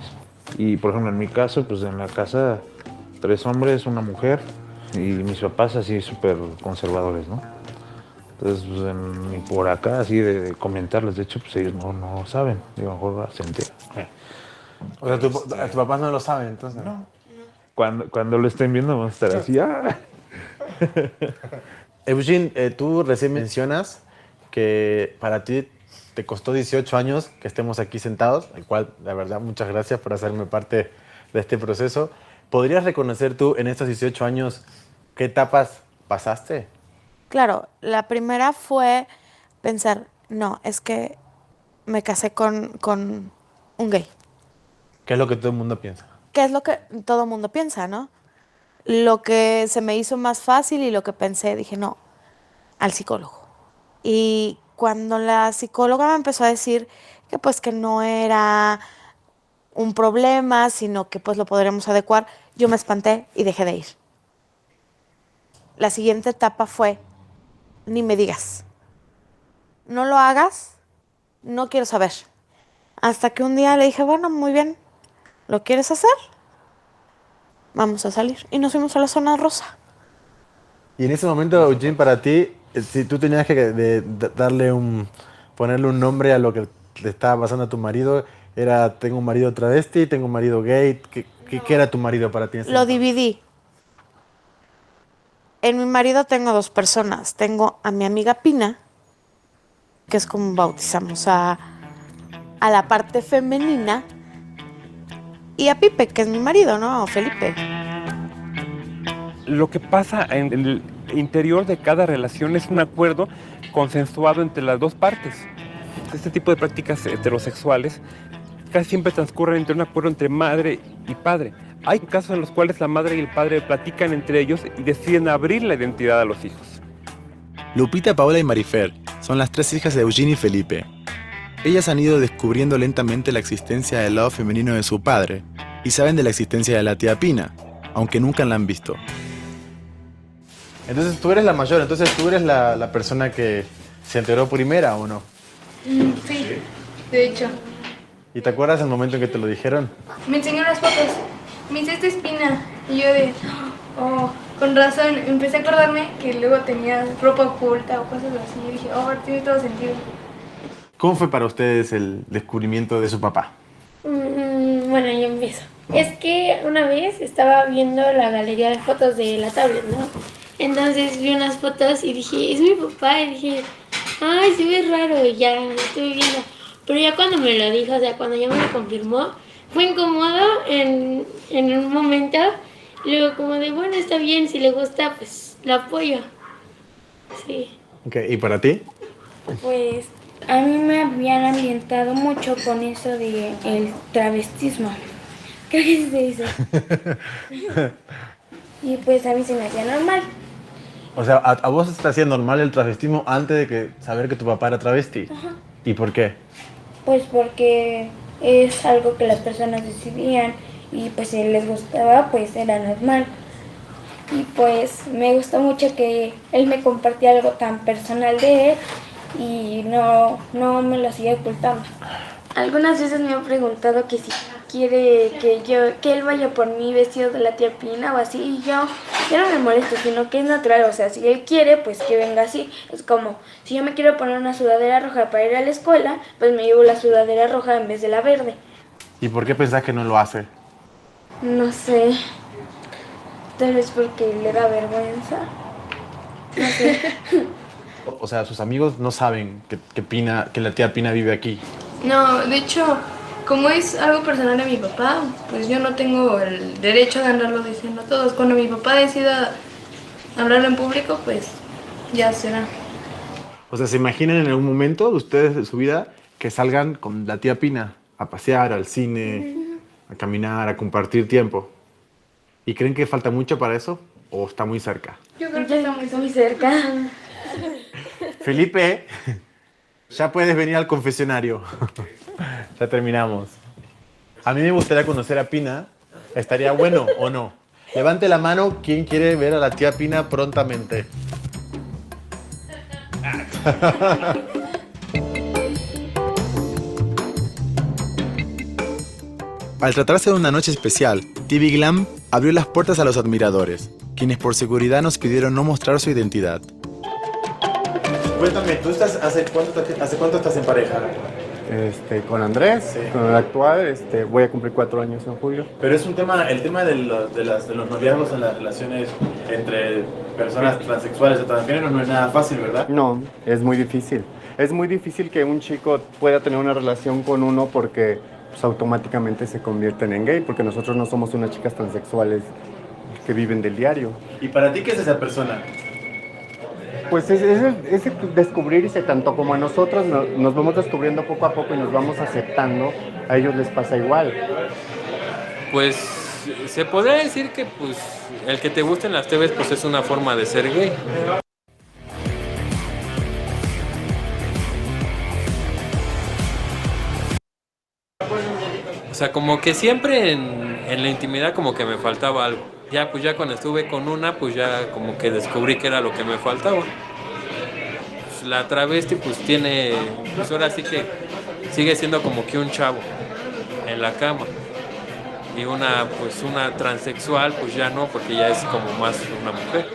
Y por ejemplo en mi caso, pues en la casa 3 hombres, una mujer y mis papás así súper conservadores, ¿no? Entonces pues ni por acá así de comentarles, de hecho pues ellos no saben, digo, a lo mejor se enteran. O sea, tus papás no lo saben, entonces. No. Cuando lo estén viendo vamos a estar así. ¡Ah! Eugene, tú recién mencionas que para ti te costó 18 años que estemos aquí sentados, el cual, la verdad, muchas gracias por hacerme parte de este proceso. ¿Podrías reconocer tú en estos 18 años qué etapas pasaste? Claro, la primera fue pensar, no, es que me casé con un gay. ¿Qué es lo que todo el mundo piensa? ¿Qué es lo que todo el mundo piensa, no? Lo que se me hizo más fácil y lo que pensé, dije, no, al psicólogo. Y cuando la psicóloga me empezó a decir que pues que no era un problema, sino que pues lo podríamos adecuar, yo me espanté y dejé de ir. La siguiente etapa fue, ni me digas, no lo hagas, no quiero saber. Hasta que un día le dije, bueno, muy bien, ¿lo quieres hacer? Vamos a salir. Y nos fuimos a la zona rosa. Y en ese momento, Eugene, para ti, si tú tenías que ponerle un nombre a lo que le estaba pasando a tu marido, era, tengo un marido travesti, tengo un marido gay, ¿qué era tu marido para ti? Lo dividí. En mi marido tengo 2 personas. Tengo a mi amiga Pina, que es como bautizamos a la parte femenina, y a Pipe, que es mi marido, ¿no? Felipe. Lo que pasa en el interior de cada relación es un acuerdo consensuado entre las 2 partes. Este tipo de prácticas heterosexuales casi siempre transcurren entre un acuerdo entre madre y padre. Hay casos en los cuales la madre y el padre platican entre ellos y deciden abrir la identidad a los hijos. Lupita, Paola y Marifer son las 3 hijas de Eugene y Felipe. Ellas han ido descubriendo lentamente la existencia del lado femenino de su padre y saben de la existencia de la tía Pina, aunque nunca la han visto. Entonces tú eres la mayor, entonces tú eres la persona que se enteró primera, ¿o no? Sí, de hecho. ¿Y te acuerdas el momento en que te lo dijeron? Me enseñó las fotos. Me dice, esta espina. Y yo de, oh, con razón. Empecé a acordarme que luego tenía ropa oculta o cosas así. Y dije, oh, tiene todo sentido. ¿Cómo fue para ustedes el descubrimiento de su papá? Bueno, yo empiezo. Es que una vez estaba viendo la galería de fotos de la tablet, ¿no? Entonces vi unas fotos y dije, es mi papá. Y dije, ay, se ve raro. Y ya lo estoy viendo. Pero ya cuando me lo dijo, o sea, cuando ya me lo confirmó, fue incómodo en un momento. Luego como de, bueno, está bien, si le gusta, pues lo apoyo. Sí. Okay. ¿Y para ti? Pues a mí me habían ambientado mucho con eso de el travestismo. Creo que se dice. Y pues a mí se me hacía normal. O sea, a vos te hacía normal el travestismo antes de saber que tu papá era travesti. Ajá. ¿Y por qué? Pues porque es algo que las personas decidían y pues si les gustaba, pues era normal. Y pues me gustó mucho que él me compartía algo tan personal de él y no me lo sigue ocultando. Algunas veces me han preguntado que si quiere que él vaya por mí vestido de la tía Pina o así, y yo no me molesto, sino que es natural, o sea, si él quiere, pues que venga así. Es como, si yo me quiero poner una sudadera roja para ir a la escuela, pues me llevo la sudadera roja en vez de la verde. ¿Y por qué pensás que no lo hace? No sé, tal vez porque le da vergüenza, no sé. O sea, sus amigos no saben que la tía Pina vive aquí. No, de hecho, como es algo personal de mi papá, pues yo no tengo el derecho de andarlo diciendo a todos. Cuando mi papá decida hablarlo en público, pues ya será. O sea, ¿se imaginan en algún momento de ustedes de su vida que salgan con la tía Pina a pasear, al cine, a caminar, a compartir tiempo? ¿Y creen que falta mucho para eso o está muy cerca? Yo creo que está muy cerca. Felipe, ya puedes venir al confesionario. Ya terminamos. A mí me gustaría conocer a Pina. ¿Estaría bueno o no? Levante la mano quien quiere ver a la tía Pina prontamente. Al tratarse de una noche especial, TV Glam abrió las puertas a los admiradores, quienes por seguridad nos pidieron no mostrar su identidad. Cuéntame, ¿tú hace cuánto estás en pareja? Con Andrés, Sí. con el actual, voy a cumplir 4 años en julio. Pero es un tema, el tema de los noviazgos en las relaciones entre personas transexuales o transgénero no es nada fácil, ¿verdad? No, es muy difícil. Es muy difícil que un chico pueda tener una relación con uno porque pues, automáticamente se convierten en gay, porque nosotros no somos unas chicas transexuales que viven del diario. ¿Y para ti qué es esa persona? Pues es descubrirse, tanto como a nosotros nos vamos descubriendo poco a poco y nos vamos aceptando, a ellos les pasa igual. Pues se podría decir que pues el que te gusten las TVs pues es una forma de ser gay. O sea, como que siempre en la intimidad como que me faltaba algo. Ya pues ya cuando estuve con una pues ya como que descubrí que era lo que me faltaba. Pues, la travesti pues tiene, pues ahora sí que sigue siendo como que un chavo en la cama. Y una transexual pues ya no, porque ya es como más una mujer.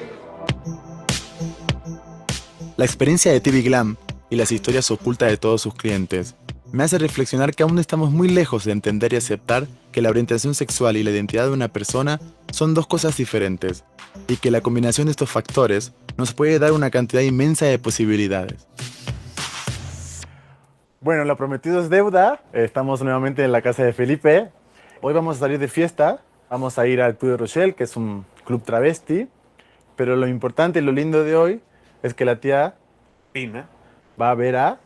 La experiencia de TV Glam y las historias ocultas de todos sus clientes me hace reflexionar que aún estamos muy lejos de entender y aceptar que la orientación sexual y la identidad de una persona son dos cosas diferentes y que la combinación de estos factores nos puede dar una cantidad inmensa de posibilidades. Bueno, lo prometido es deuda. Estamos nuevamente en la casa de Felipe. Hoy vamos a salir de fiesta. Vamos a ir al Club de Rochelle, que es un club travesti. Pero lo importante y lo lindo de hoy es que la tía Pina va a ver a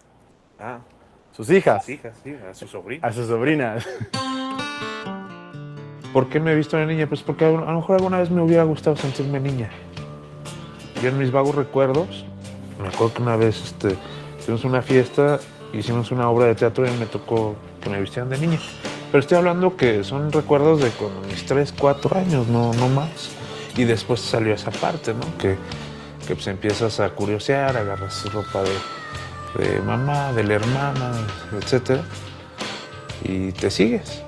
sus hijas. Sí, a su sobrina. A sus sobrinas. ¿Por qué me he visto una niña? Pues porque a lo mejor alguna vez me hubiera gustado sentirme niña. Yo en mis vagos recuerdos, me acuerdo que una vez hicimos una fiesta, hicimos una obra de teatro y me tocó que me vistieran de niña. Pero estoy hablando que son recuerdos de con mis 3, 4 años, no más. Y después salió esa parte, ¿no? Que pues empiezas a curiosear, agarras ropa de mamá, de la hermana, etc. Y te sigues.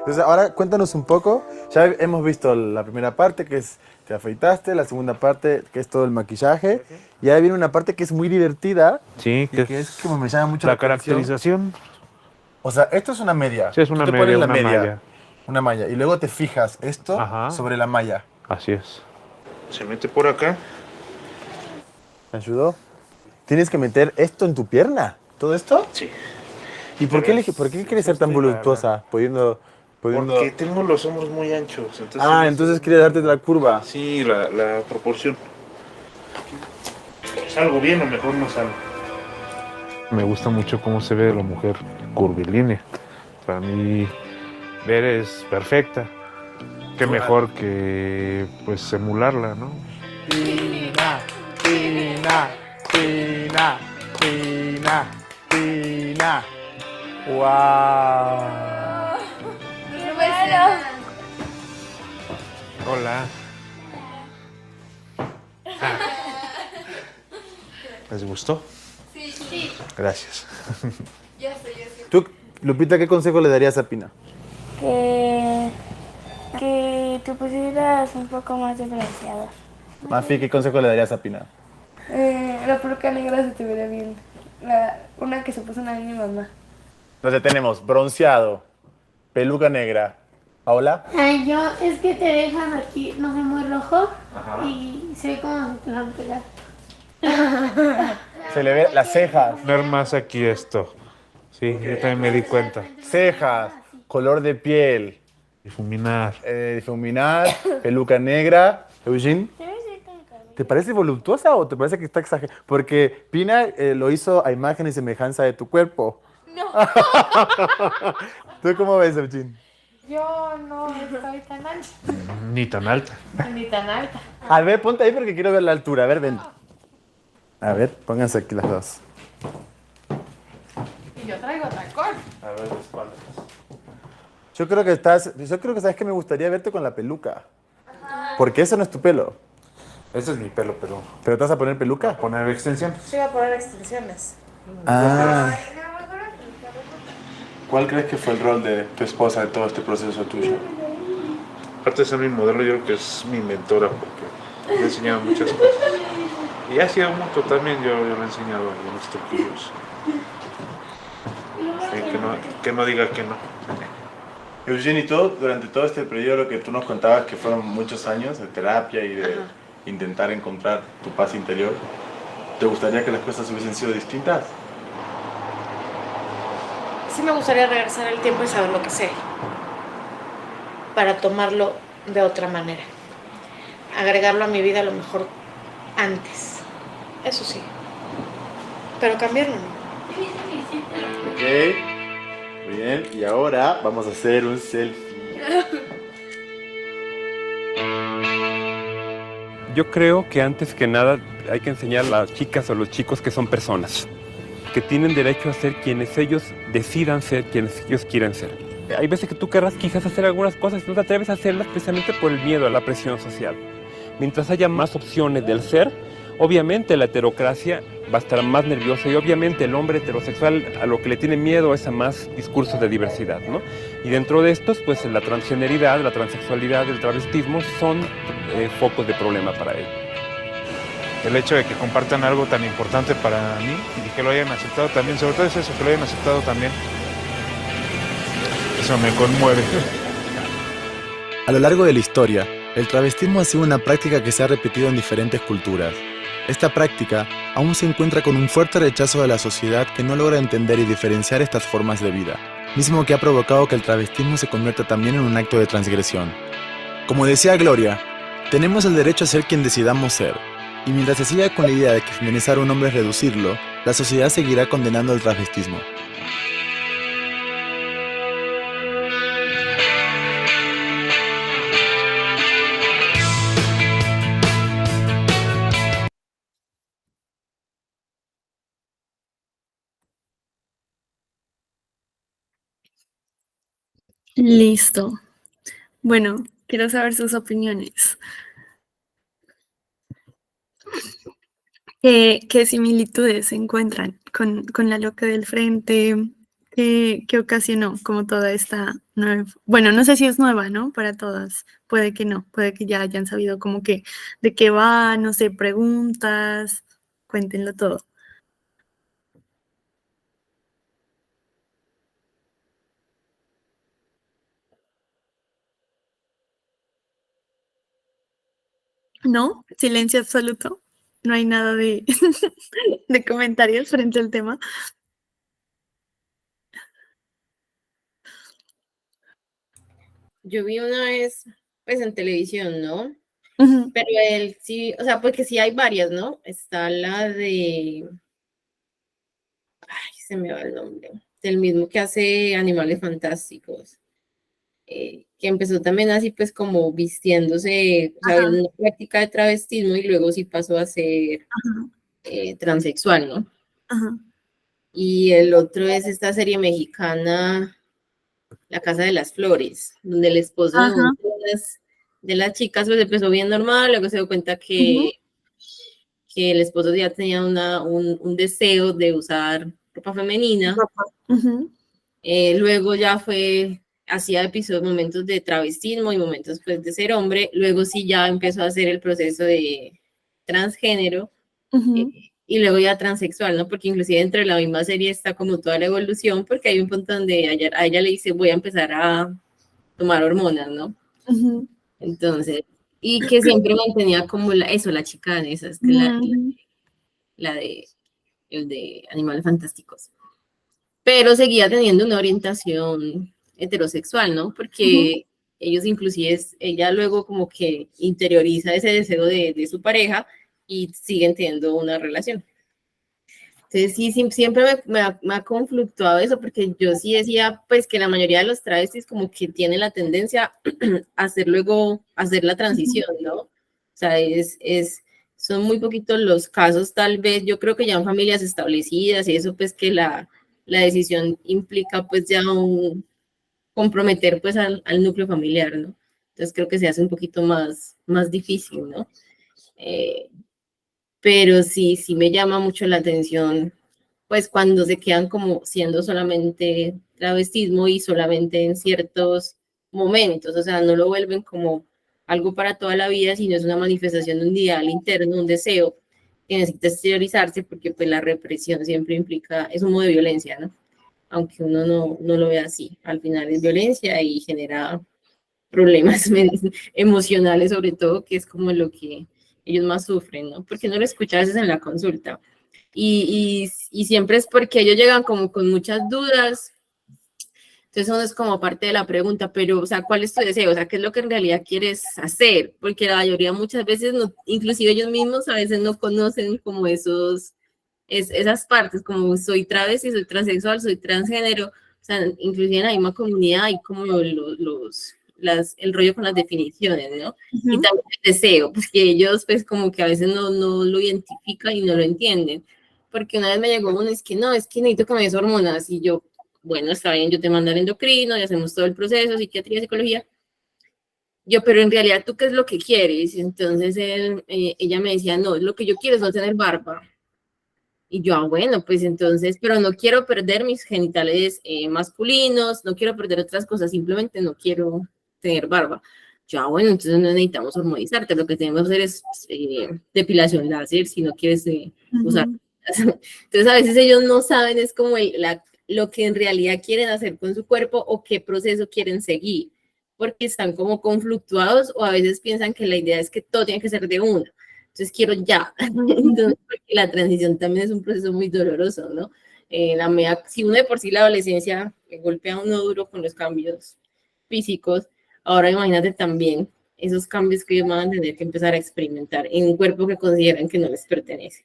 Entonces, ahora cuéntanos un poco. Ya hemos visto la primera parte, que es te afeitaste, la segunda parte, que es todo el maquillaje. Y ahí viene una parte que es muy divertida. Sí, que es como me llama mucho la atención. Caracterización. O sea, esto es una media. Sí, es una Tú te media, pones la una media, malla. una malla. Y luego te fijas esto sobre la malla. Así es. Se mete por acá. ¿Me ayudó? ¿Tienes que meter esto en tu pierna? ¿Todo esto? Sí. ¿Y por qué quieres ser tan voluptuosa? Pudiendo... Porque tengo los hombros muy anchos. Entonces, entonces quieres darte la curva. Sí, la proporción. ¿Salgo bien o mejor no salgo? Me gusta mucho cómo se ve la mujer curvilínea. Para mí, ver es perfecta. Qué mejor que pues emularla, ¿no? Pina, Pina, Pina, Pina, Pina. ¡Wow! Hola. ¿Les gustó? Sí. Gracias. Ya sé, ya sé. Tú, Lupita, ¿qué consejo le darías a Pina? Que te pusieras un poco más diferenciado. Mafi, ¿qué consejo le darías a Pina? La peluca negra se te vería bien. Una que se puso una mi mamá. Nos detenemos. Bronceado, peluca negra. ¿Paola? Ay, es que te dejan aquí, no sé, muy rojo y se ve como si te van a pegar. Se le ve las cejas. Poner más aquí esto. Sí, yo también me di cuenta. Cejas, color de piel. Difuminar. Difuminar, peluca negra. Eugene, ¿te parece voluptuosa o te parece que está exagerada? Porque Pina lo hizo a imagen y semejanza de tu cuerpo. No. ¿Tú cómo ves, Eugene? Yo no estoy tan alta. Ni tan alta. Ni tan alta. A ver, ponte ahí porque quiero ver la altura. A ver, ven. A ver, pónganse aquí las dos. Y yo traigo tacón. A ver, espaldas. Yo creo que sabes que me gustaría verte con la peluca. Porque ese no es tu pelo. Ese es mi pelo, pero... ¿Pero te vas a poner peluca? ¿A poner extensión? Sí, voy a poner extensiones. Ah. ¿Cuál crees que fue el rol de tu esposa de todo este proceso tuyo? Aparte de ser mi modelo, yo creo que es mi mentora porque me ha enseñado muchas cosas. Y ha sido mucho también, yo le he enseñado algunos truquillos. Que no diga que no. Eugenie, y tú, durante todo este periodo que tú nos contabas que fueron muchos años de terapia y de intentar encontrar tu paz interior, ¿te gustaría que las cosas hubiesen sido distintas? Sí me gustaría regresar al tiempo y saber lo que sé. Para tomarlo de otra manera. Agregarlo a mi vida a lo mejor antes. Eso sí. Pero cambiarlo no. Ok, muy bien. Y ahora vamos a hacer un selfie. Yo creo que antes que nada hay que enseñar a las chicas o los chicos que son personas, que tienen derecho a ser quienes ellos decidan ser, quienes ellos quieran ser. Hay veces que tú querrás quizás hacer algunas cosas y no te atreves a hacerlas precisamente por el miedo a la presión social. Mientras haya más opciones del ser, obviamente la heterocracia va a estar más nerviosa y obviamente el hombre heterosexual a lo que le tiene miedo es a más discursos de diversidad, ¿no? Y dentro de estos, pues la transgeneridad, la transexualidad, el travestismo son focos de problema para él. El hecho de que compartan algo tan importante para mí y que lo hayan aceptado también, sobre todo es eso, que lo hayan aceptado también. Eso me conmueve. A lo largo de la historia, el travestismo ha sido una práctica que se ha repetido en diferentes culturas. Esta práctica aún se encuentra con un fuerte rechazo de la sociedad que no logra entender y diferenciar estas formas de vida, mismo que ha provocado que el travestismo se convierta también en un acto de transgresión. Como decía Gloria, tenemos el derecho a ser quien decidamos ser, y mientras se siga con la idea de que feminizar a un hombre es reducirlo, la sociedad seguirá condenando el travestismo. Listo. Bueno, quiero saber sus opiniones. ¿Qué similitudes se encuentran con la loca del frente? ¿Qué ocasionó como toda esta nueva? Bueno, no sé si es nueva, ¿no? Para todas. Puede que no, puede que ya hayan sabido como que de qué va, no sé, preguntas. Cuéntenlo todo. ¿No? Silencio absoluto. No hay nada de, de comentarios frente al tema. Yo vi una vez, pues en televisión, ¿no? Ujú. Pero él sí, o sea, porque sí hay varias, ¿no? Está la de, ay, se me va el nombre, del mismo que hace Animales Fantásticos. que empezó también así pues como vistiéndose, o sea, en una práctica de travestismo y luego sí pasó a ser transexual, ¿no? Ajá. Y el otro es esta serie mexicana, La Casa de las Flores, donde el esposo de una de las chicas pues empezó bien normal, luego se dio cuenta que el esposo ya tenía un deseo de usar ropa femenina. Luego ya hacía episodios, momentos de travestismo y momentos pues de ser hombre. Luego sí ya empezó a hacer el proceso de transgénero y luego ya transexual, ¿no? Porque inclusive dentro de la misma serie está como toda la evolución, porque hay un punto donde a ella le dice, voy a empezar a tomar hormonas, ¿no? Entonces, y que siempre mantenía como la chica danesa, es que el de Animales Fantásticos. Pero seguía teniendo una orientación heterosexual, ¿no? Porque ellos inclusive, ella luego como que interioriza ese deseo de su pareja y siguen teniendo una relación. Entonces sí, siempre me ha conflictuado eso, porque yo sí decía, pues, que la mayoría de los travestis como que tienen la tendencia a hacer la transición, ¿no? O sea, son muy poquitos los casos, tal vez, yo creo que ya en familias establecidas y eso, pues, que la decisión implica, pues, ya comprometer, pues, al núcleo familiar, ¿no? Entonces creo que se hace un poquito más difícil, ¿no? Pero sí me llama mucho la atención, pues cuando se quedan como siendo solamente travestismo y solamente en ciertos momentos, o sea, no lo vuelven como algo para toda la vida, sino es una manifestación de un ideal interno, un deseo que necesita exteriorizarse, porque pues la represión siempre implica, es un modo de violencia, ¿no? Aunque uno no lo vea así, al final es violencia y genera problemas emocionales sobre todo, que es como lo que ellos más sufren, ¿no? Porque no lo escuchas a veces en la consulta. Y siempre es porque ellos llegan como con muchas dudas. Entonces eso es como parte de la pregunta, pero, o sea, ¿cuál es tu deseo? O sea, ¿qué es lo que en realidad quieres hacer? Porque la mayoría muchas veces, no, inclusive ellos mismos a veces no conocen como esas partes, como soy travesti, soy transexual, soy transgénero. O sea, inclusive en la misma comunidad hay como el rollo con las definiciones, ¿no? Y también el deseo, pues que ellos pues como que a veces no lo identifican y no lo entienden, porque una vez me llegó uno, es que necesito que me des hormonas, y yo, bueno, está bien, yo te mando al endocrino y hacemos todo el proceso, psiquiatría, psicología. Yo, pero en realidad, ¿tú qué es lo que quieres? Entonces ella me decía, no, lo que yo quiero es no tener barba. Y yo, bueno, pues entonces, pero no quiero perder mis genitales masculinos, no quiero perder otras cosas, simplemente no quiero tener barba. Yo, bueno, entonces no necesitamos hormonizarte, lo que tenemos que hacer es depilación láser si no quieres usar. Entonces a veces ellos no saben, es como lo que en realidad quieren hacer con su cuerpo o qué proceso quieren seguir, porque están como conflictuados o a veces piensan que la idea es que todo tiene que ser de uno. Entonces quiero ya. Entonces, porque la transición también es un proceso muy doloroso, ¿no? Si uno de por sí la adolescencia golpea a uno duro con los cambios físicos, ahora imagínate también esos cambios que ellos van a tener que empezar a experimentar en un cuerpo que consideran que no les pertenece.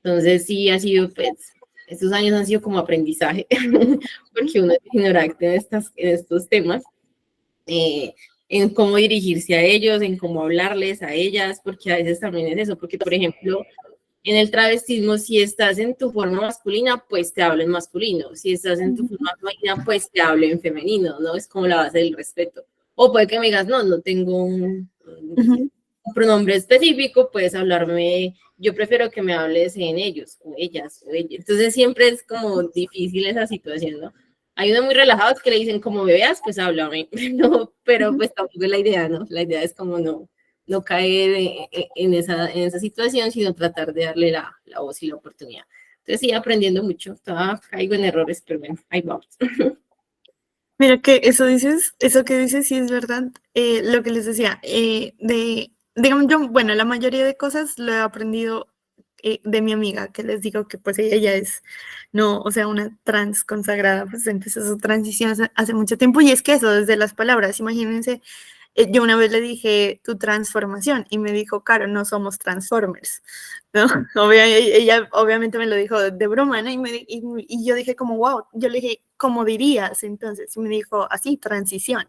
Entonces sí ha sido, pues, estos años han sido como aprendizaje, porque uno es ignorante en estos temas, en cómo dirigirse a ellos, en cómo hablarles a ellas, porque a veces también es eso, porque por ejemplo, en el travestismo, si estás en tu forma masculina, pues te hablo en masculino, si estás en tu forma femenina, pues te hablo en femenino, ¿no? Es como la base del respeto. O puede que me digas, no tengo un pronombre específico, puedes hablarme, yo prefiero que me hables en ellos, o ellas, o ellos. Entonces siempre es como difícil esa situación, ¿no? Hay unos muy relajados que le dicen, como me veas, pues háblame, no, pero pues tampoco es la idea, ¿no? La idea es como no caer en esa situación, sino tratar de darle la voz y la oportunidad. Entonces sí, aprendiendo mucho, caigo en errores, pero bueno, ahí vamos. Mira que eso que dices sí es verdad. Lo que les decía, digamos yo, bueno, la mayoría de cosas lo he aprendido de mi amiga, que les digo que pues ella es, no, o sea, una trans consagrada, pues empezó su transición hace mucho tiempo, y es que eso, desde las palabras, imagínense, yo una vez le dije tu transformación y me dijo, Caro, no somos transformers, ¿no? Ella obviamente me lo dijo de broma, ¿no? Y yo dije como, wow, yo le dije, ¿cómo dirías entonces? Y me dijo, así, transición.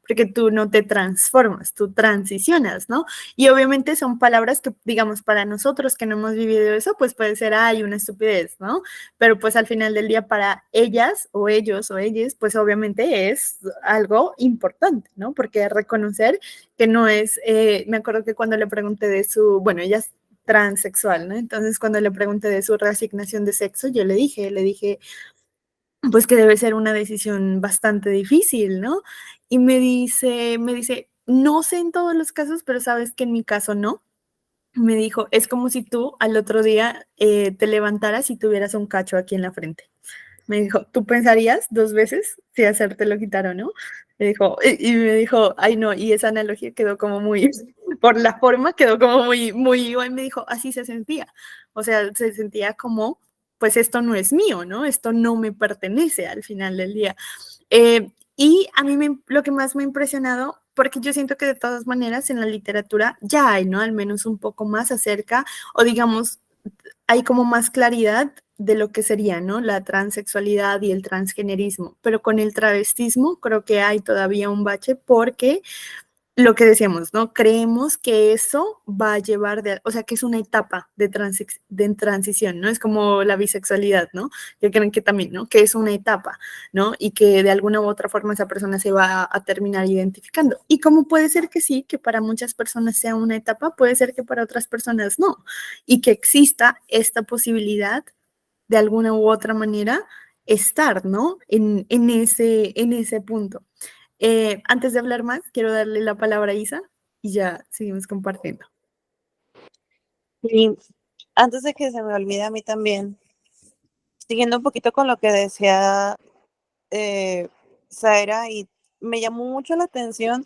porque tú no te transformas, tú transicionas, ¿no? Y obviamente son palabras que, digamos, para nosotros que no hemos vivido eso, pues puede ser, ay, una estupidez, ¿no? Pero pues al final del día para ellas o ellos o ellas, pues obviamente es algo importante, ¿no? Porque reconocer que no es, me acuerdo que cuando le pregunté de su, bueno, ella es transexual, ¿no? Entonces cuando le pregunté de su reasignación de sexo, yo le dije, pues que debe ser una decisión bastante difícil, ¿no? Y me dice, no sé en todos los casos, pero sabes que en mi caso no. Me dijo, es como si tú al otro día te levantaras y tuvieras un cacho aquí en la frente. Me dijo, ¿tú pensarías 2 veces si hacértelo quitar o no? Me dijo, y me dijo, ay no, y esa analogía quedó como muy, por la forma quedó como muy, igual. Me dijo, así se sentía. O sea, se sentía como, pues esto no es mío, ¿no? Esto no me pertenece al final del día. Y a mí lo que más me ha impresionado, porque yo siento que de todas maneras en la literatura ya hay, ¿no? Al menos un poco más acerca, o digamos, hay como más claridad de lo que sería, ¿no? La transexualidad y el transgenerismo, pero con el travestismo creo que hay todavía un bache porque lo que decíamos, ¿no? Creemos que eso va a llevar, o sea, que es una etapa de transición, ¿no? Es como la bisexualidad, ¿no? Que creen que también, ¿no? Que es una etapa, ¿no? Y que de alguna u otra forma esa persona se va a terminar identificando. Y como puede ser que sí, que para muchas personas sea una etapa, puede ser que para otras personas no. Y que exista esta posibilidad de alguna u otra manera estar, ¿no? En ese punto. Antes de hablar más, quiero darle la palabra a Isa y ya seguimos compartiendo. Y antes de que se me olvide a mí también, siguiendo un poquito con lo que decía Zaira, y me llamó mucho la atención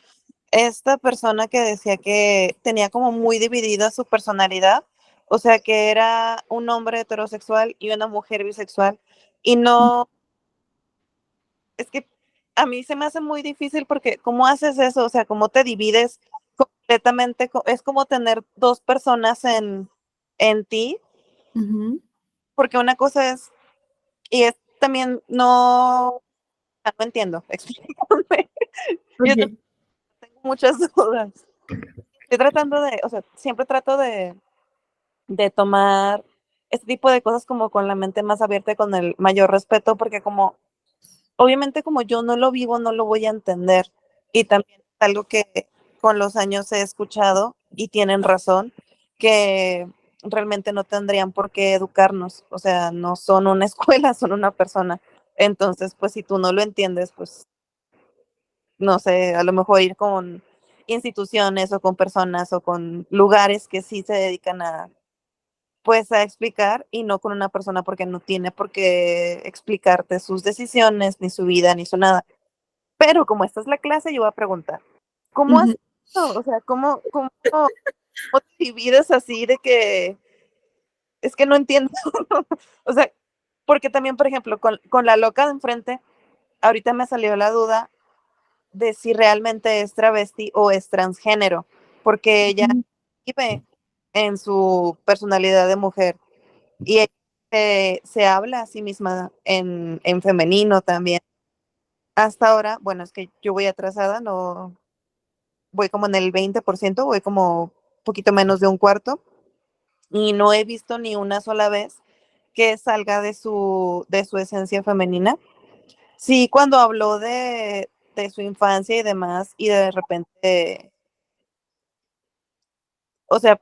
esta persona que decía que tenía como muy dividida su personalidad, o sea, que era un hombre heterosexual y una mujer bisexual, y no, es que a mí se me hace muy difícil porque ¿cómo haces eso? O sea, ¿cómo te divides completamente? Es como tener dos personas en ti, porque una cosa es, y es también, no entiendo, explícame. Yo tengo muchas dudas. Estoy tratando o sea, siempre trato de tomar este tipo de cosas como con la mente más abierta y con el mayor respeto, porque como, obviamente como yo no lo vivo, no lo voy a entender. Y también es algo que con los años he escuchado y tienen razón, que realmente no tendrían por qué educarnos. O sea, no son una escuela, son una persona. Entonces, pues si tú no lo entiendes, pues no sé, a lo mejor ir con instituciones o con personas o con lugares que sí se dedican a, pues, a explicar y no con una persona porque no tiene por qué explicarte sus decisiones, ni su vida, ni su nada. Pero como esta es la clase, yo voy a preguntar, ¿cómo haces esto? O sea, ¿cómo te divides así de que es que no entiendo? O sea, porque también, por ejemplo, con la loca de enfrente, ahorita me salió la duda de si realmente es travesti o es transgénero, porque ella vive en su personalidad de mujer y ella se habla a sí misma en femenino también. Hasta ahora, bueno, es que yo voy atrasada, no voy como en el 20%, voy como poquito menos de un cuarto y no he visto ni una sola vez que salga de su esencia femenina. Sí, cuando habló de su infancia y demás, y de repente, o sea,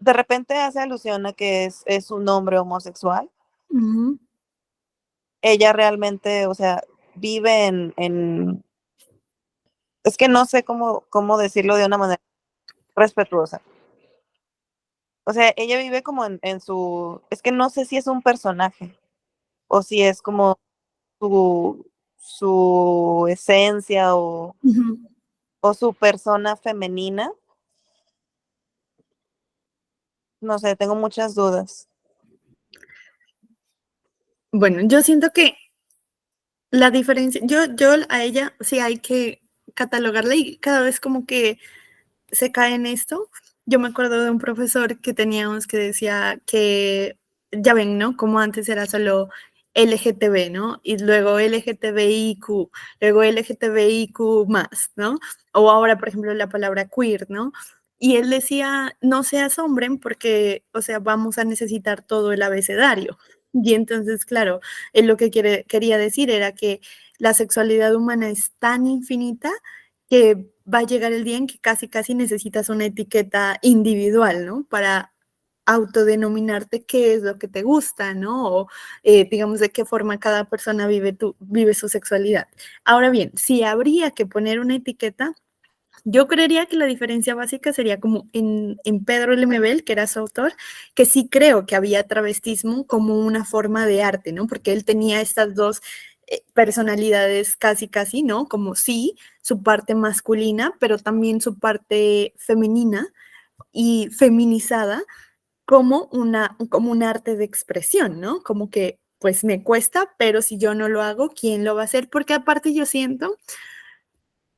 de repente hace alusión a que es un hombre homosexual. Ella realmente, o sea, vive es que no sé cómo decirlo de una manera respetuosa. O sea, ella vive como es que no sé si es un personaje o si es como su esencia o su persona femenina. No sé, tengo muchas dudas. Bueno, yo siento que la diferencia, yo a ella sí hay que catalogarla y cada vez como que se cae en esto. Yo me acuerdo de un profesor que teníamos que decía que, ya ven, ¿no? Como antes era solo LGTB, ¿no? Y luego LGTBIQ, luego LGTBIQ más, ¿no? O ahora, por ejemplo, la palabra queer, ¿no? Y él decía, no se asombren porque, o sea, vamos a necesitar todo el abecedario. Y entonces, claro, él lo que quería decir era que la sexualidad humana es tan infinita que va a llegar el día en que casi, casi necesitas una etiqueta individual, ¿no? Para autodenominarte qué es lo que te gusta, ¿no? O digamos de qué forma cada persona vive su sexualidad. Ahora bien, si habría que poner una etiqueta, yo creería que la diferencia básica sería como en Pedro Lemebel, que era su autor, que sí creo que había travestismo como una forma de arte, ¿no? Porque él tenía estas dos personalidades casi, casi, ¿no? Como sí, su parte masculina, pero también su parte femenina y feminizada como un arte de expresión, ¿no? Como que, pues me cuesta, pero si yo no lo hago, ¿quién lo va a hacer? Porque aparte yo siento,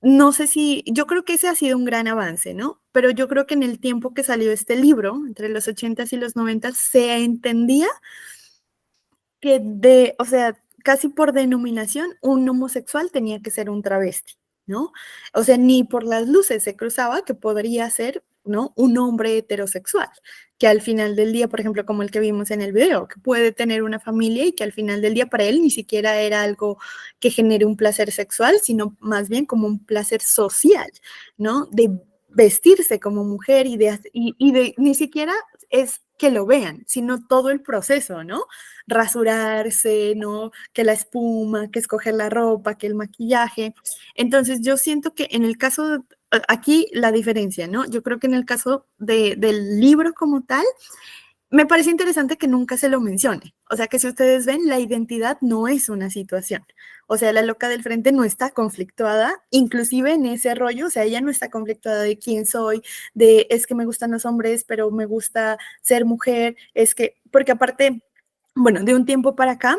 no sé si, yo creo que ese ha sido un gran avance, ¿no? Pero yo creo que en el tiempo que salió este libro, entre los 80s y los 90s, se entendía que o sea, casi por denominación, un homosexual tenía que ser un travesti, ¿no? O sea, ni por las luces se cruzaba que podría ser, ¿no? Un hombre heterosexual, que al final del día, por ejemplo, como el que vimos en el video, que puede tener una familia y que al final del día para él ni siquiera era algo que genere un placer sexual, sino más bien como un placer social, ¿no? De vestirse como mujer y de ni siquiera es que lo vean, sino todo el proceso, ¿no? Rasurarse, ¿no? Que la espuma, que escoger la ropa, que el maquillaje. Entonces, yo siento que en el caso, aquí la diferencia, ¿no? Yo creo que en el caso del libro como tal, me parece interesante que nunca se lo mencione. O sea, que si ustedes ven, la identidad no es una situación. O sea, la loca del frente no está conflictuada, inclusive en ese rollo, o sea, ella no está conflictuada de quién soy, de es que me gustan los hombres, pero me gusta ser mujer, es que, porque aparte, bueno, de un tiempo para acá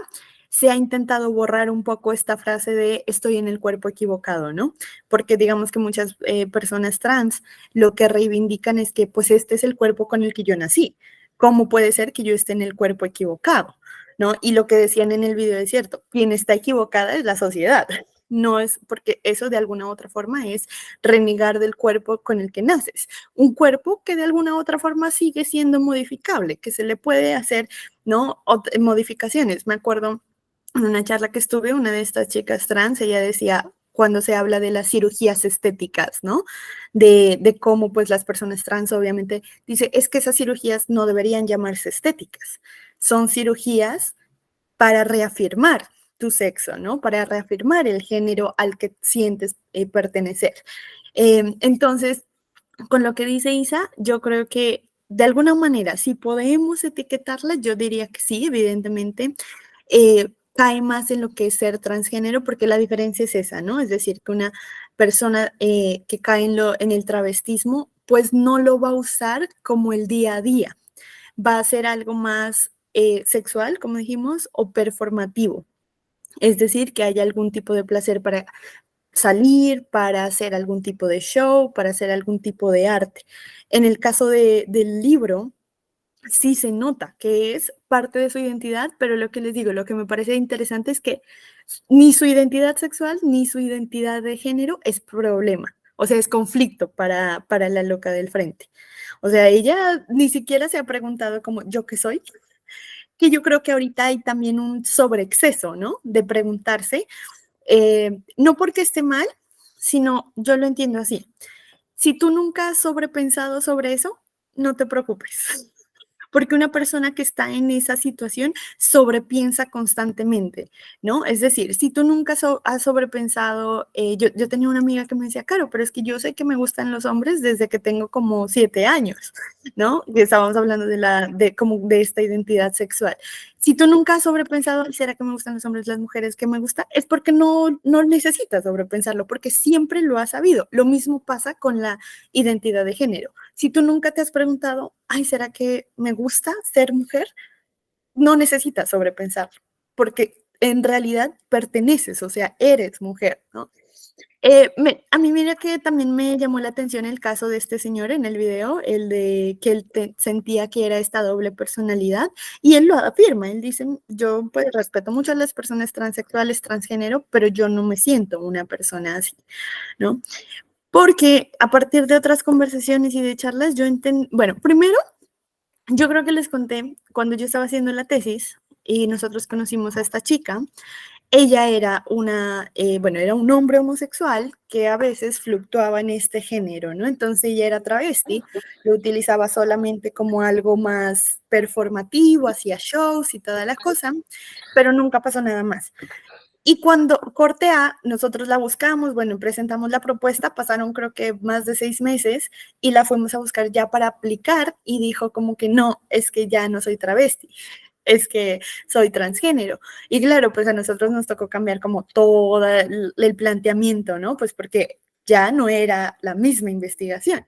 se ha intentado borrar un poco esta frase de estoy en el cuerpo equivocado, ¿no? Porque digamos que muchas personas trans lo que reivindican es que pues este es el cuerpo con el que yo nací. ¿Cómo puede ser que yo esté en el cuerpo equivocado? ¿No? Y lo que decían en el video es cierto, quien está equivocada es la sociedad. No es porque eso de alguna u otra forma es renegar del cuerpo con el que naces. Un cuerpo que de alguna u otra forma sigue siendo modificable, que se le puede hacer, ¿no? Modificaciones. Me acuerdo en una charla que estuve, una de estas chicas trans, ella decía, cuando se habla de las cirugías estéticas, ¿no? De cómo pues las personas trans obviamente dice, es que esas cirugías no deberían llamarse estéticas, son cirugías para reafirmar tu sexo, ¿no? Para reafirmar el género al que sientes pertenecer. Entonces, con lo que dice Isa, yo creo que de alguna manera, si podemos etiquetarla, yo diría que sí, evidentemente, cae más en lo que es ser transgénero, porque la diferencia es esa, ¿no? Es decir, que una persona que cae en el travestismo, pues no lo va a usar como el día a día, va a ser algo más sexual, como dijimos, o performativo. Es decir, que haya algún tipo de placer para salir, para hacer algún tipo de show, para hacer algún tipo de arte. En el caso del libro, sí se nota que es parte de su identidad, pero lo que les digo, lo que me parece interesante es que ni su identidad sexual ni su identidad de género es problema, o sea, es conflicto para la loca del frente. O sea, ella ni siquiera se ha preguntado como, ¿yo qué soy? Que yo creo que ahorita hay también un sobreexceso, ¿no? De preguntarse, no porque esté mal, sino yo lo entiendo así. Si tú nunca has sobrepensado sobre eso, no te preocupes. Porque una persona que está en esa situación sobrepiensa constantemente, ¿no? Es decir, si tú nunca has sobrepensado, yo tenía una amiga que me decía, Caro, pero es que yo sé que me gustan los hombres desde que tengo como 7 años, ¿no? Y estábamos hablando como de esta identidad sexual. Si tú nunca has sobrepensado, ¿será que me gustan los hombres, las mujeres que me gusta? Es porque no necesitas sobrepensarlo, porque siempre lo has sabido. Lo mismo pasa con la identidad de género. Si tú nunca te has preguntado, ay, ¿será que me gusta ser mujer? No necesitas sobrepensarlo, porque en realidad perteneces, o sea, eres mujer, ¿no? A mí mira que también me llamó la atención el caso de este señor en el video, el de que él sentía que era esta doble personalidad, y él lo afirma, él dice, yo pues respeto mucho a las personas transexuales, transgénero, pero yo no me siento una persona así, ¿no? Porque a partir de otras conversaciones y de charlas, yo entendí, bueno, primero, yo creo que les conté, cuando yo estaba haciendo la tesis y nosotros conocimos a esta chica, ella era era un hombre homosexual que a veces fluctuaba en este género, ¿no? Entonces ella era travesti, lo utilizaba solamente como algo más performativo, hacía shows y toda la cosa, pero nunca pasó nada más. Y cuando corte A, nosotros la buscamos, bueno, presentamos la propuesta, pasaron creo que más de 6 meses y la fuimos a buscar ya para aplicar y dijo como que no, es que ya no soy travesti, es que soy transgénero. Y claro, pues a nosotros nos tocó cambiar como todo el planteamiento, ¿no? Pues porque ya no era la misma investigación.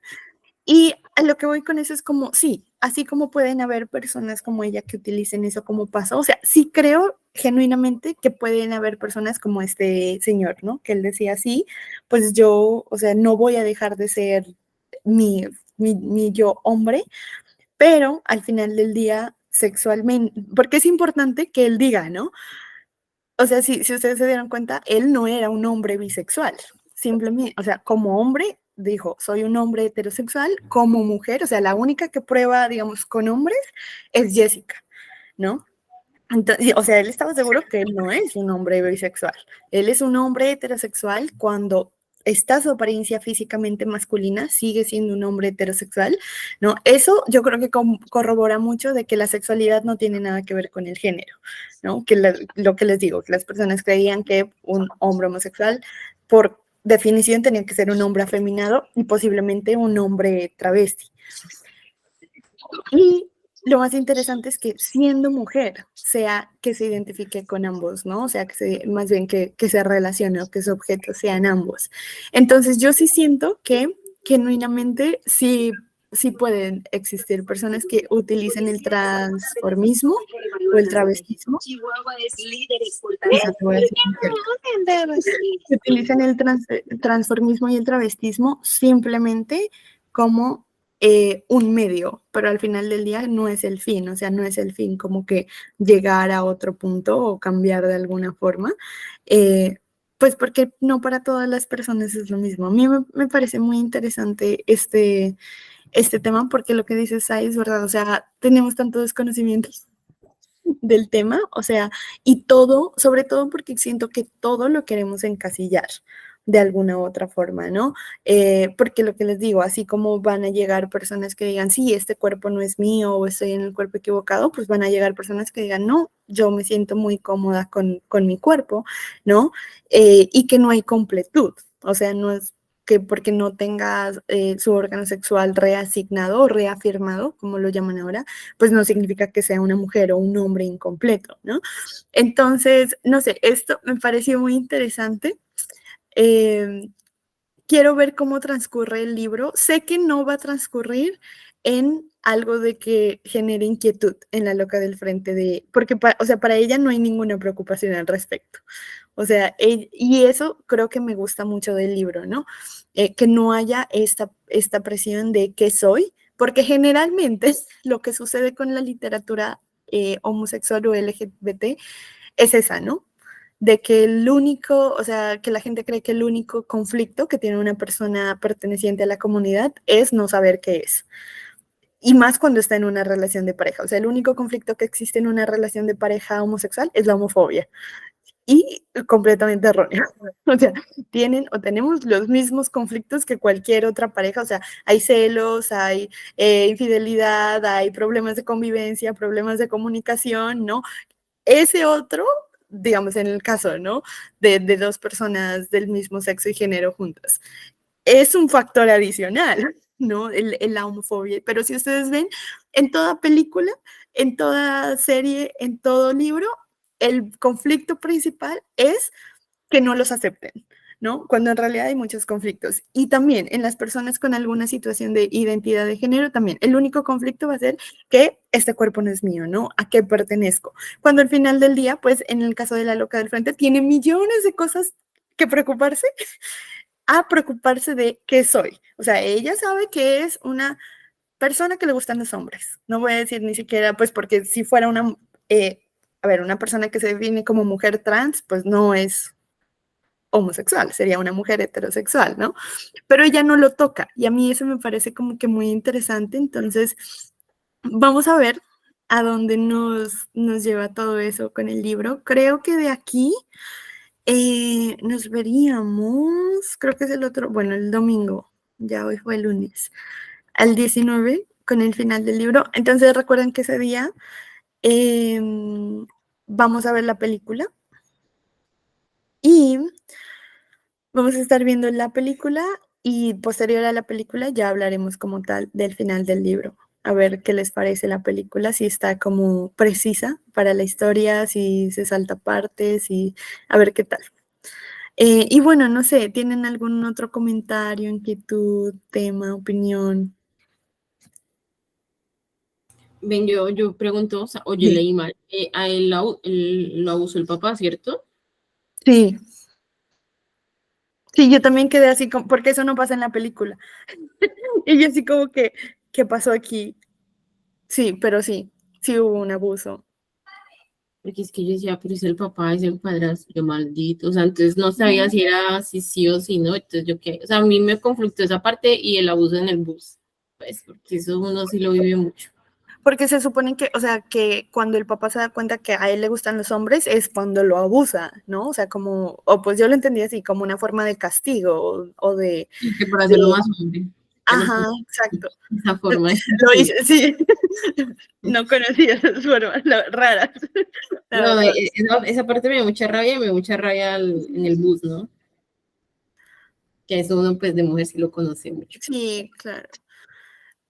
Y a lo que voy con eso es como, sí, así como pueden haber personas como ella que utilicen eso como paso, o sea, sí creo genuinamente que pueden haber personas como este señor, ¿no? Que él decía, sí, pues yo, o sea, no voy a dejar de ser mi yo hombre, pero al final del día sexualmente, porque es importante que él diga, ¿no? O sea, si ustedes se dieron cuenta, él no era un hombre bisexual, simplemente, o sea, como hombre dijo, soy un hombre heterosexual, como mujer, o sea, la única que prueba, digamos, con hombres es Jessica, ¿no? Entonces, o sea, él estaba seguro que él no es un hombre bisexual, él es un hombre heterosexual cuando está su apariencia físicamente masculina, sigue siendo un hombre heterosexual, ¿no? Eso yo creo que corrobora mucho de que la sexualidad no tiene nada que ver con el género, ¿no? Que lo que les digo, que las personas creían que un hombre homosexual, por definición, tenía que ser un hombre afeminado y posiblemente un hombre travesti. Y lo más interesante es que siendo mujer, sea que se identifique con ambos, ¿no? O sea, más bien que se relacione o que su objeto sean ambos. Entonces, yo sí siento que genuinamente sí pueden existir personas que utilicen el transformismo o el travestismo. Que utilizan el transformismo y el travestismo simplemente como un medio, pero al final del día no es el fin, o sea, no es el fin como que llegar a otro punto o cambiar de alguna forma, pues porque no para todas las personas es lo mismo. A mí me parece muy interesante este tema porque lo que dices, Sai, es verdad, o sea, tenemos tanto desconocimiento del tema, o sea, y todo, sobre todo porque siento que todo lo queremos encasillar de alguna u otra forma, ¿no? Porque lo que les digo, así como van a llegar personas que digan, sí, este cuerpo no es mío o estoy en el cuerpo equivocado, pues van a llegar personas que digan, no, yo me siento muy cómoda con mi cuerpo, ¿no? Y que no hay completud, o sea, no es que porque no tengas su órgano sexual reasignado o reafirmado, como lo llaman ahora, pues no significa que sea una mujer o un hombre incompleto, ¿no? Entonces, no sé, esto me pareció muy interesante. Quiero ver cómo transcurre el libro. Sé que no va a transcurrir en algo de que genere inquietud en la loca del frente porque, o sea, para ella no hay ninguna preocupación al respecto. O sea, y eso creo que me gusta mucho del libro, ¿no? Que no haya esta presión de qué soy, porque generalmente lo que sucede con la literatura homosexual o LGBT es esa, ¿no? De que el único, o sea, que la gente cree que el único conflicto que tiene una persona perteneciente a la comunidad es no saber qué es. Y más cuando está en una relación de pareja. O sea, el único conflicto que existe en una relación de pareja homosexual es la homofobia. Y completamente erróneo. O sea, tenemos los mismos conflictos que cualquier otra pareja. O sea, hay celos, hay infidelidad, hay problemas de convivencia, problemas de comunicación, ¿no? Ese otro, digamos, en el caso, ¿no? De dos personas del mismo sexo y género juntas. Es un factor adicional, ¿no? La homofobia. Pero si ustedes ven, en toda película, en toda serie, en todo libro, el conflicto principal es que no los acepten, ¿no? Cuando en realidad hay muchos conflictos. Y también en las personas con alguna situación de identidad de género, también el único conflicto va a ser que este cuerpo no es mío, ¿no? ¿A qué pertenezco? Cuando al final del día, pues en el caso de la loca del frente, tiene millones de cosas que preocuparse a preocuparse de qué soy. O sea, ella sabe que es una persona que le gustan los hombres. No voy a decir ni siquiera, pues porque si fuera una, una persona que se define como mujer trans, pues no es homosexual, sería una mujer heterosexual, ¿no? Pero ella no lo toca y a mí eso me parece como que muy interesante. Entonces, vamos a ver a dónde nos lleva todo eso con el libro. Creo que de aquí nos veríamos, creo que es el otro, bueno, el domingo, ya hoy fue el lunes, al 19 con el final del libro. Entonces recuerden que ese día vamos a ver la película y vamos a estar viendo la película y posterior a la película ya hablaremos como tal del final del libro. A ver qué les parece la película, si está como precisa para la historia, si se salta partes y a ver qué tal. Y bueno, no sé, ¿tienen algún otro comentario, inquietud, tema, opinión? Ven, yo pregunto, o sea, oye, Sí. leí mal. A él lo abusó el papá, ¿cierto? Sí. Sí, yo también quedé así, porque eso no pasa en la película. Y yo así como que, ¿qué pasó aquí? Sí, pero sí hubo un abuso. Porque es que yo decía, pero es el papá, es el padrastro, maldito. O sea, entonces no sabía si era si sí o si no. Entonces yo qué, o sea, a mí me conflictó esa parte y el abuso en el bus. Pues, porque eso uno sí lo vive mucho. Porque se supone que, o sea, que cuando el papá se da cuenta que a él le gustan los hombres es cuando lo abusa, ¿no? O sea, como, o pues yo lo entendí así, como una forma de castigo o de... Y que para hacerlo más hombre. Ajá, exacto. Esa forma de... Lo hice, sí. No conocía esas formas raras. No, esa parte me dio mucha rabia, me dio mucha rabia en el bus, ¿no? Que eso uno, pues, de mujer sí lo conoce mucho. Sí, claro.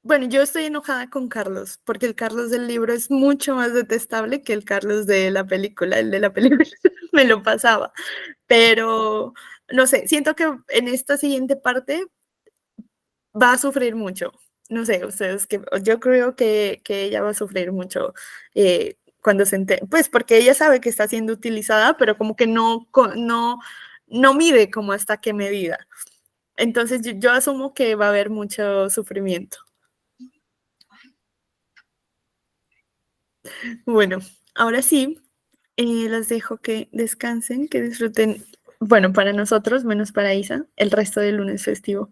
Bueno, yo estoy enojada con Carlos, porque el Carlos del libro es mucho más detestable que el Carlos de la película. El de la película me lo pasaba. Pero, no sé, siento que en esta siguiente parte va a sufrir mucho. No sé, ustedes, que yo creo que ella va a sufrir mucho cuando se entere. Pues porque ella sabe que está siendo utilizada, pero como que no mide como hasta qué medida. Entonces yo asumo que va a haber mucho sufrimiento. Bueno, ahora sí, las dejo que descansen, que disfruten, bueno, para nosotros, menos para Isa, el resto del lunes festivo.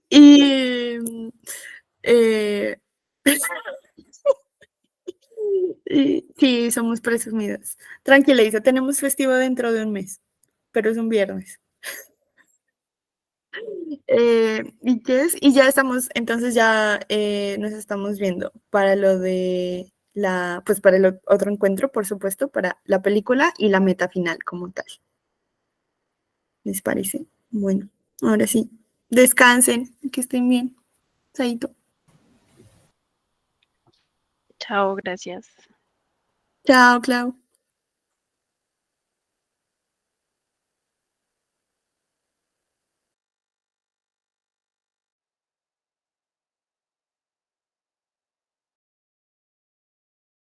Y eh, sí, somos presumidas. Tranquila, Isa, tenemos festivo dentro de un mes, pero es un viernes. ¿Y qué es? Y ya estamos, entonces ya nos estamos viendo para lo de pues para el otro encuentro, por supuesto, para la película y la meta final como tal. ¿Les parece? Bueno, ahora sí, descansen, que estén bien. Chaito. Chao, gracias. Chao, Clau.